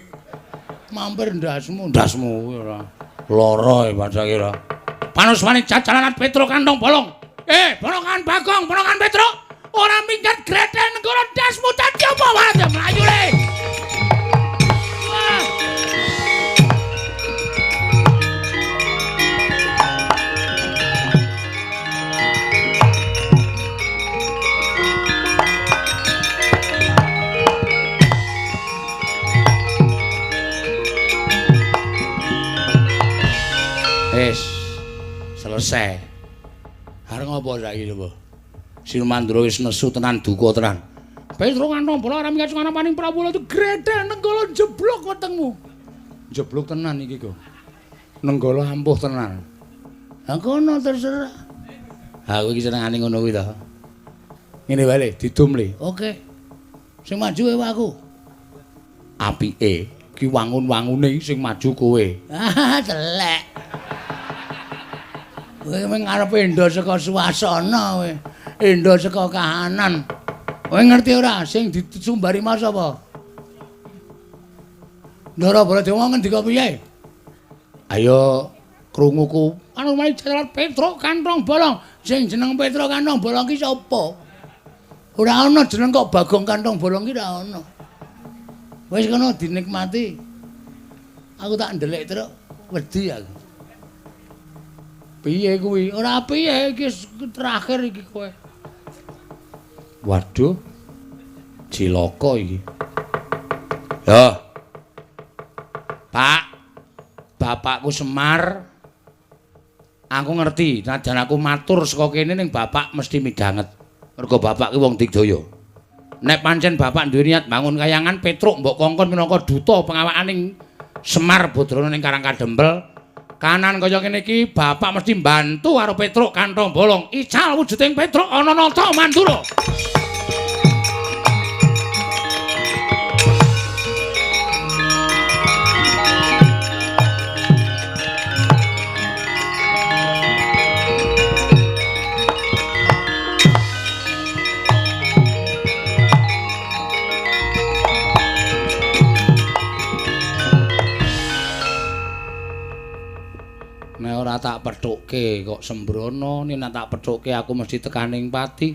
Mampir ndasmu ora. Lara bahasa kira. Panuswane jajalanan Petro kantong bolong. Bolongan Bagong, bolongan Petro. Ora minggat greten negara dasmu dadi apa wae mlayu le. Selesai. Areng apa saiki coba? Sinumandra wis nesu tenan duka tenan. Petro kantong bola ora minggat sing paning Prabowo itu gredhe nenggala jeblok wetengmu. Jeblok tenan iki kok. Nenggala ampuh tenan. Ha kono terserah. Aku iki senengane ngono kuwi to. Ngene wae didum le. Oke. Sing maju wae aku. Apike ki wangun-wangune sing maju kowe. Ah, telek. Kowe mung arep endo saka suasana kowe. Endo saka kahanan. Kowe ngerti ora sing disumbari mas apa? Ndara Baladewa ngendika piye? Ayo krunguku anu mari jalan Petro kantong bolong. Sing jeneng Petro kantong bolong ki sapa? Ora ana jeneng kok Bagong kantong bolong ki ora ana. Wis kono dinikmati. Aku tak ndelik terus wedi aku. Piye kuwi? Ora piye iki terakhir iki kowe. Waduh. Cilaka iki. Yo. Pak. Bapakku Semar. Aku ngerti, najan aku matur saka kene ning bapak mesti midanget. Mergo bapak ki wong digdaya. Nek pancen bapak duwe niat bangun kayangan Petruk mbok kongkon minangka duta pengawakaning Semar Badrana ning Karang Kadempel. Kanan kaya kene iki bapak mesti mbantu karo Petruk kantong bolong. Ical wujuding Petruk ana nata mandura. Nek ora tak pethukke kok sembrono, nek tak pethukke aku mesti tekaning pati.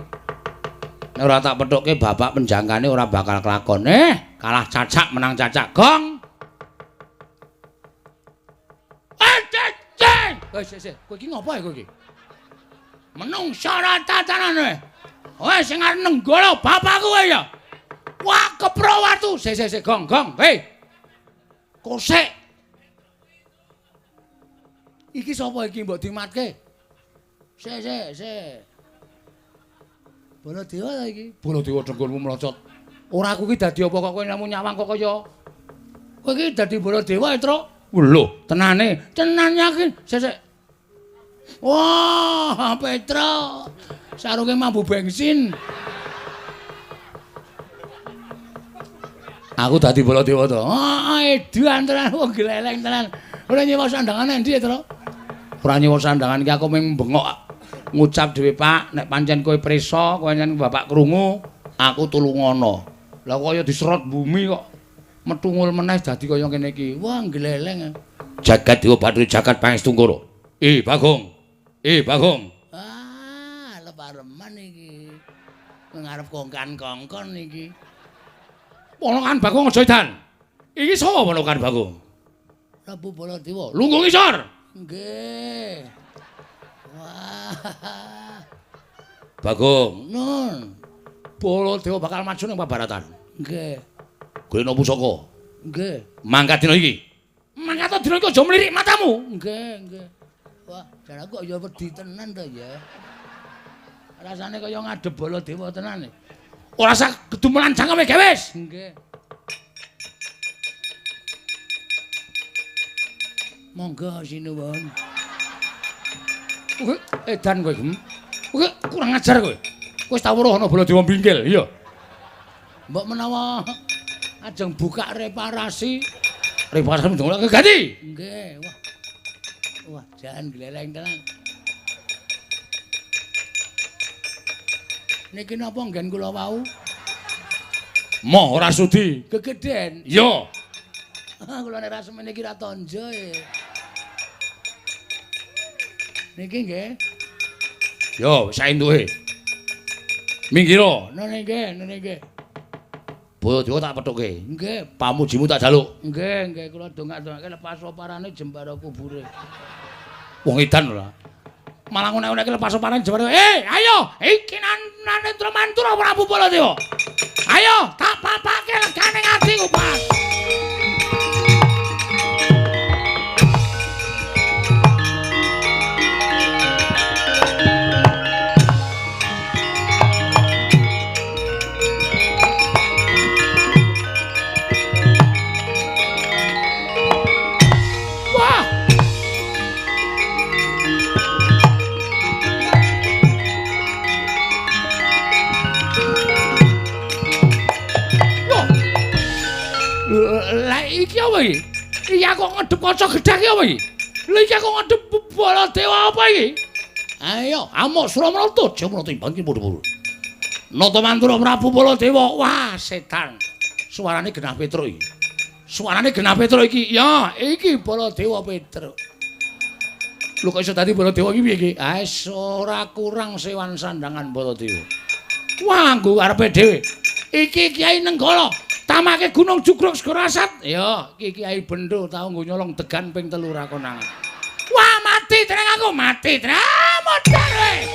Nek ora tak pethukke bapak penjangkane ora bakal kelakon. Kalah cacak menang cacak. Gong. Ceng. Sik. Kowe iki ngopo kowe iki? Menungsa ora tatanane. Kowe sing arep nenggala bapakku kowe ya. Wah, kepro watu. Sik, Gong. Kosek. Iki sapa iki mbok dimatke? Sik. Baladewa ta iki? Baladewa dengkulmu mlocot. Ora aku ki dadi apa kok kowe namu nyawang kok kaya. Kowe iki dadi Baladewa, Tru? Lho, tenane. Tenan yakin. Sik. Wah, Petro. Sarunge mambu bensin. Aku dadi Baladewa to. Edan tenan wong gleleng tenan. Ora nyewa sandangan endi, Tru? Ora nyewa sandangan iki aku mung bengok ngucap dhewe Pak, nek pancen kowe prisa, kowe nyen bapak krungu, aku tulungono. Lah kaya diserot bumi kok metungul meneh dadi kaya kene iki. Wah, gleleng. Jagat Dewa Bathara jagat pangestu Koro. Bagong. Ah, lepareman iki. Ngarep kongkan-kongkon iki. Polongan Bagong aja edan. Iki sapa polongan Bagong? Prabu Baladewa. Lungguh ngisor. Nggih. Wah. Bagong, nun. Baladewa bakal maju ning pabaratan. Nggih. Golekno pusaka. Nggih. Mangkat dina iki. Mangkat dina iki aja mlirik matamu. Nggih. Wah, jan aku ya wedi tenan to ya. Rasane kaya ngadep Baladewa tenan. Ora sak gedumelan jangkeme gewis. Nggih. Monggo sinuwun. Edan kowe. Kurang ajar kowe. Wis ta weruh ana Baladewa mbingkil, iya. Mbok menawa ajeng buka reparasi ndongak ganti. Nggih, wah. Wah, jan gleleng tenan. Niki napa nggen kula wau? Moh ora sudi. Gegeden. Iya. Kula nek ra semene iki ra tanja e. Niki nggih. Yo, saentuke. Minggiro, nene nggih. Boyo Dewa tak pethuke. Nggih, pamujimu tak jaluk. Nggih, kula dongak-dongake lepas oparane jembara kubure. Wong edan ora. Malah ngono-ngono lepas oparane jembara. Ayo, iki nanentra mantura Prabu Baladewa. Ayo, tak papake legane atiku, Pak. Iki apa iki? Iya kok ngedep kaca gedhang iki apa iki? Lha iki kok ngedep Baladewa apa iki? Ayo, amuk Suramrata, Jamrata timbang iki padha-padha. Nata mantura Prabu Baladewa. Wah, setan. Suarane genah Petruk iki. Suarane genah Petruk iki. Ya, iki Baladewa Petruk. Lho kok iso dadi Baladewa iki piye iki? Ora kurang sewan sandangan Baladewa. Wah, nggo arepe dhewe. Iki Kiai Nenggala. Tamake Gunung Jugruk Segara Asat. Ya, iki Kiai Bendho tau nggo nyolong degan ping 3 ra konangan. Wah, mati tenang aku, mati. Modar we.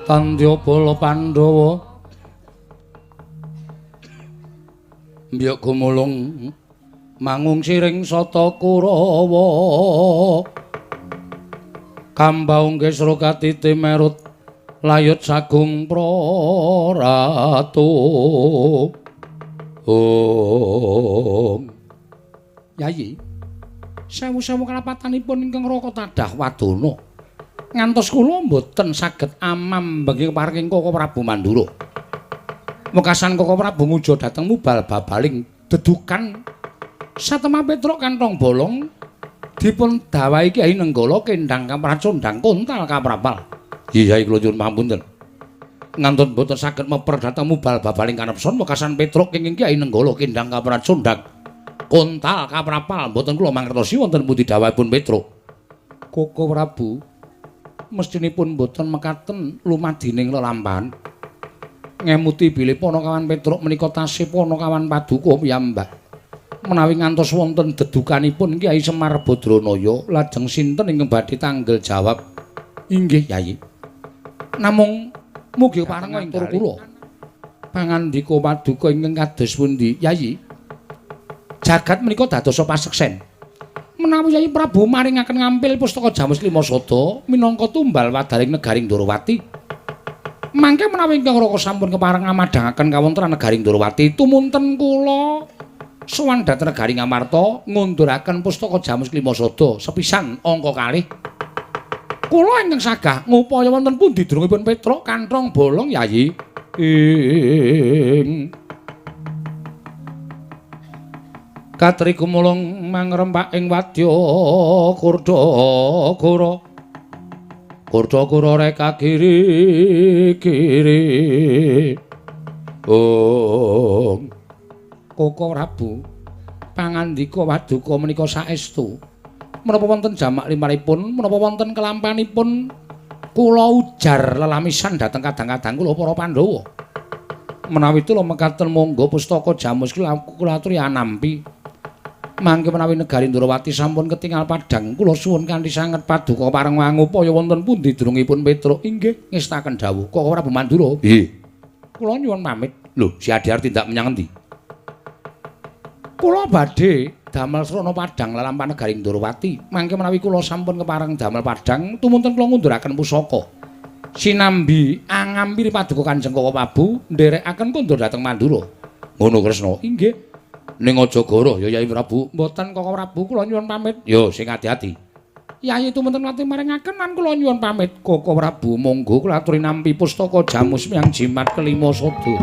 Tandyabala Pandhawa mbiyok gumulung mangung siring sata Kurawa Kambaung Kesra katiti merut layut sagung praratu Yayi sewu-sewu kalapatanipun ingkang raka tadah wadana ngantos kula mboten saged amam bagi paraking Koko Prabu Mandura. Wekasan Koko Prabu nguja dhateng mubal babaling dedukan Satema Petruk kantong bolong dipun dawahi Kyai Nenggala kendhang kapracondhang kontal kaprapal. Yai kula nyuwun pangapunten. Ngantun mboten saged meper dhateng mubal babaling kanepson wekasan Petruk kenging Kyai Nenggala kendhang kapracondhang kontal kaprapal mboten kula mangertosi wonten pundi dawuhipun Petruk. Koko Prabu, mestinipun mboten mekaten lumadining lelampahan. Ngemuti bilih Panakawan Petruk menika tasih Panakawan Paduka piyambak. Menawi ngantos wonten dedukanipun Kyai Semar Badranaya, lajeng sinten ingkang badhe tanggel jawab? Inggih, Yayi. Namung mugi parenga ing kula. Pangandika Paduka ingkang kados pundi, Yayi? Jagat menika dadosa paseksen. Menawi Yayi Prabu maringaken ngampil pustaka Jamus Lima Sada minangka tumbal wadaring negaring Ndorowati. Mangke menawi ingkang Raka sampun kepareng ngamadhangaken kawontenan negaring Ndorowati, tumunten kula sowan dhateng negaring Amarta ngunduraken pustaka Jamus Lima Sada sepisan angka kalih. Kula ingkang sagah ngupaya wonten pundi durungipun Petruk kanthong bolong, Yayi? Katri kumulung mangrempak ing wadya Kurdagara. Kurdagara reka giri-giri. Koko Prabu, pangandika Paduka menika saestu. Menapa wonten jamak limanipun, menapa wonten kelampanipun kula ujar lelamisan dhateng kadang-kadang kula para Pandhawa. Menawi kula mekaten monggo pustaka Jamus kula aturi anampi. Mangke menawi negari Ndorowati sampun ketingal padhang, kula suwun kanthi sanget Paduka pareng ngupaya wonten pundi durungipun Petruk. Inggih, ngestaken dawuh. Koko Prabu Mandura. Nggih. Kula nyuwun pamit. Lho, si Adiar tindak menyang endi? Kula badhe damel srana padhang lelampahan negari Ndorowati. Mangke menawi kula sampun kepareng damel padhang, tumunten kula ngunduraken pusaka. Sinambi angampiri Paduka Kanjeng Koko Prabu nderekaken kondur dhateng Mandura. Ngono Kresna. Inggih. Ning aja goroh ya Yai Prabu. Mboten Koko Prabu, kula nyuwun pamit. Yo sing ati-ati. Yayi tumunten mati maringaken lan kula nyuwun pamit. Koko Prabu, monggo kula aturi nampi pustaka Jamus Hyang Jimat kelima Sada.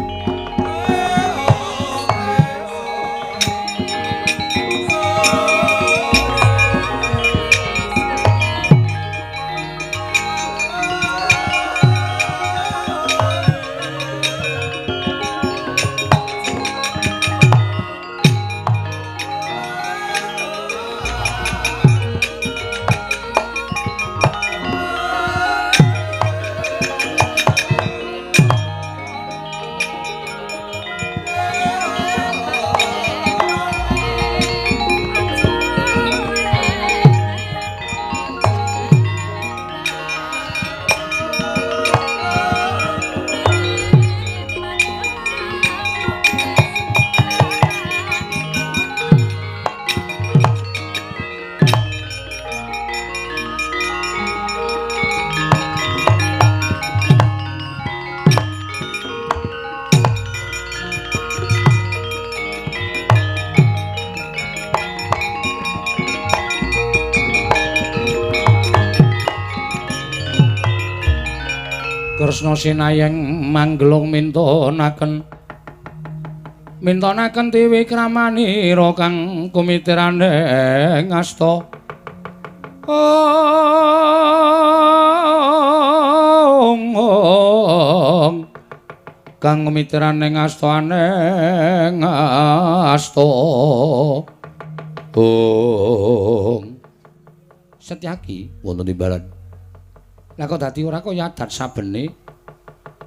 Kresna sinayeng manggelung mintonaken dewi kramanira kang kumitirane ngasta kang kumitirane ngastane ngasta Setyaki wonten timbalan. Lah kok dadi ora kaya adat sabene.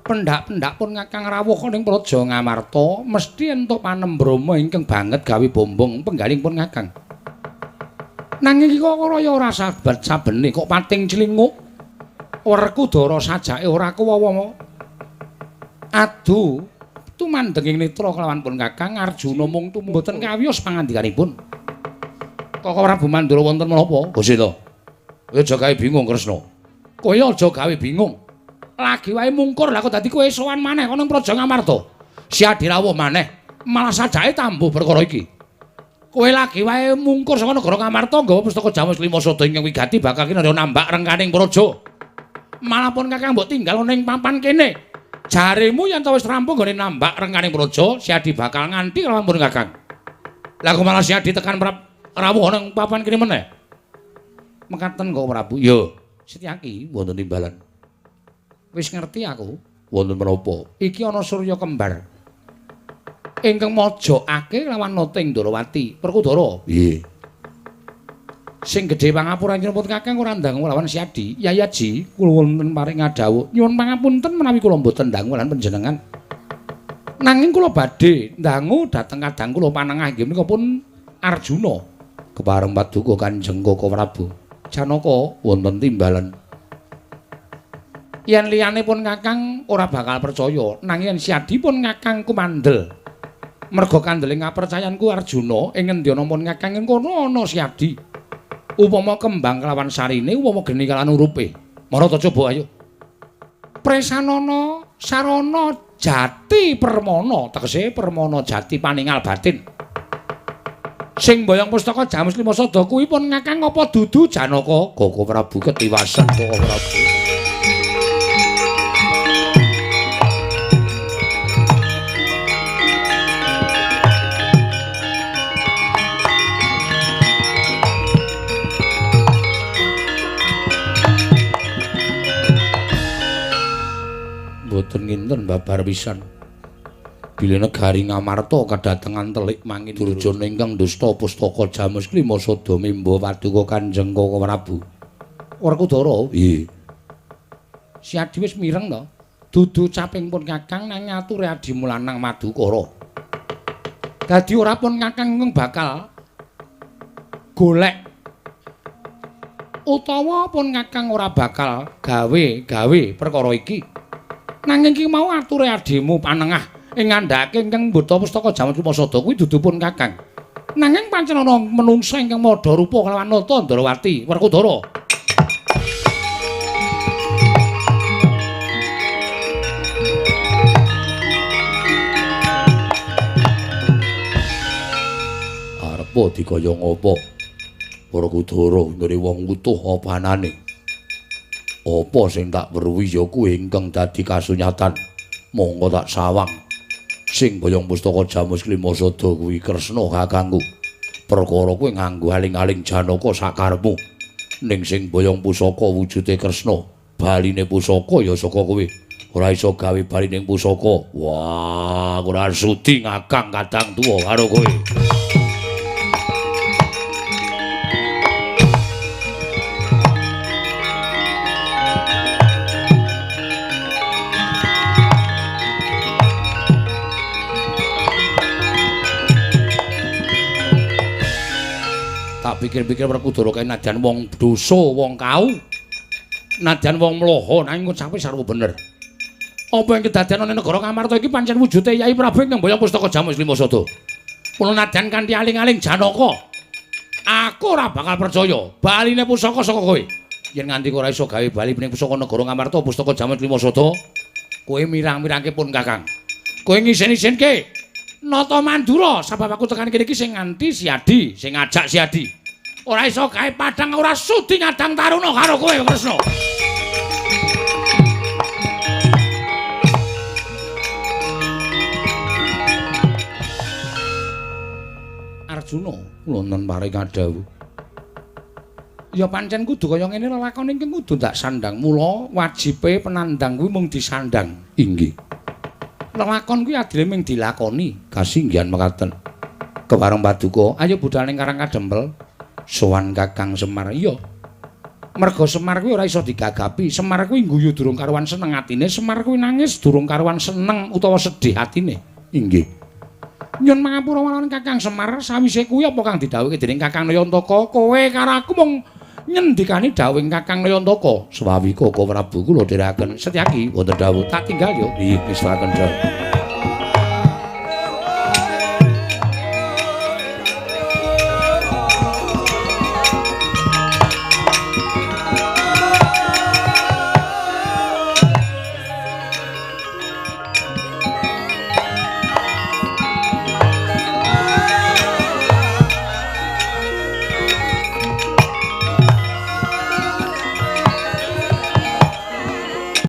Pendak-pendak pun ngakang rawuh ning Praja Ngamarta mesti entuk panembrama ingkang banget gawe bombong penggaling pun ngakang. Nanging iki kok kaya ora sabat sabene kok pating cilinguk. Werkudara sajake ora kuwawa. Adu tumandenging netra kelawan pun kakang Arjuna mung mboten kawiyos pangandikanipun. Kok Prabu Mandura wonten menapa? Gusti to. Kowe aja gawe bingung Kresna. Kowe aja gawe bingung. Lagi wae mungkur lah kok dadi kowe sowan maneh ana ing Praja Ngamarta. Si Adirawuh maneh malah sajake tambuh perkara iki. Kowe lagi wae mungkur saka negara Ngamarta nggawa pustaka Jamus Lima Sada ingkang wigati bakal kinarya nambak rengkaning praja. Malah pun kakang mbok tinggal ning papan kene. Jaremu yen ta wis rampung nggone nambak rengkaning praja, si Adi bakal nganti kelawan pun kakang. Lah kok malah si Adi tekan rawuh ning papan kene meneh. Mekaten kok Prabu. Yo, Setyaki wonten timbalan. Wis ngerti aku. Wonten menapa? Iki ana Surya kembar. ingkang mojokake lawan Noting Ndorowati. Perkudara. Piye? Sing gedhe pangapura nyuwun Kakang ora ndangu lawan Siadi. Yayaji, kula wonten paring ngadhawuh. Nyuwun pangapunten menawi kula mboten ndangu lawan panjenengan. Nanging kula badhe ndangu dhateng kadang kula panengah inggih menika pun Arjuna. Kepareng paduka Kanjeng Koko Prabu. Janaka wonten timbalan. Yen liyane pun Kakang ora bakal percaya, nanging yen Siadi pun Kakang kumandel. Merga kandeling kapercayanku Arjuna ing ngendi ana pun Kakang ing kono ana Siadi. Upama kembang kelawan sarine, upama geni kalawan urupe. Marata coba ayo. Presanana sarana jati permana, tegese permana jati paningal batin. Sing mboyong pustaka Jamus Lima Sada kuwi pun Kakang apa dudu Janaka? Koko Prabu ketiwasan Koko Prabu. Boten nginten babar pisan. Bilih negari Ngamarta kadatengan telik mangin Durjana ingkang dusta pustaka Jamus Lima Sada mimba paduka Kanjeng Koko Prabu. Werkudara, piye? Siadi wis mireng to. Dudu caping pun Kakang nang ngature Adi Mulanang Madukara. Dadi ora pun Kakang bakal golek utawa pun Kakang ora bakal gawe perkara iki. Nanging iki mau ature adimu panengah ing ngandhake ingkang mbeta pustaka Jamus Lima Sada kuwi dudu pun Kakang. Nanging pancen ana menungsa ingkang madha rupa kelawan Nata Ndrawati. Werkudara. Arep dikaya ngapa? Werkudara ndere wong utuh apa anane? Apa sing tak weruhi ya kuwi ingkang dadi kasunyatan. Monggo tak sawang. Sing boyong pustaka Jamus Lima Sada kuwi Kresna kakangku. Perkara kuwi nganggo aling-aling Janaka sakarepmu. Ning sing boyong pusaka wujude Kresna, baline pusaka ya saka kowe. Ora iso gawe baline pusaka. Wah, ora sudi ngakang kadang tuwa karo kowe. Pikir-pikir Werkudara kae nadyan wong dosa, wong kau. Nadyan wong mloho nanging ngucape sarwa bener. Apa yang kedadian ana negara Ngamarta iki pancen wujude Yai Prabu ingkang boyong pustaka Jamus Lima Sada. Mula nadyan kanthi aling-aling Janaka. Aku ora bakal percaya baline pusaka saka kowe. Yen nganti ora iso gawe bali ning pusaka negara Ngamarta pustaka Jamus Lima Sada, kowe mirang-mirangke pun Kakang. Kowe ngisen-isenke Nata Mandura sebab aku tekan kene iki sing nganti Siadi, sing ngajak Siadi. Ora iso gawe padang ora sudi ngadang taruna karo kowe Kresna. Arjuna wonten paring kadhawuh. Ya pancen kudu kaya ngene lelakon iki kudu ndak sandang. Mula wajibe penandang kuwi mung disandang. Inggih. Lelakon kuwi adile mung dilakoni. Kasinggihan mekaten. Kepareng paduka, ayo budal ning Karang Kadempel. Sowan Kakang Semar. Iya. Merga Semar kuwi ora iso digagapi. Semar kuwi ngguyu durung karuan seneng atine, Semar kuwi nangis durung karuan seneng utawa sedih atine. Inggih. Nyun mangapura marang Kakang Semar, sawise kuwi apa kang didhawuhke dening Kakang Nayantaka? Kowe karo aku mung nyendikani dawuhing Kakang Nayantaka. Swawi Koko Prabu kula dherekaken Setyaki wonten dawuh tak tinggal yo. Nggih, wis saken.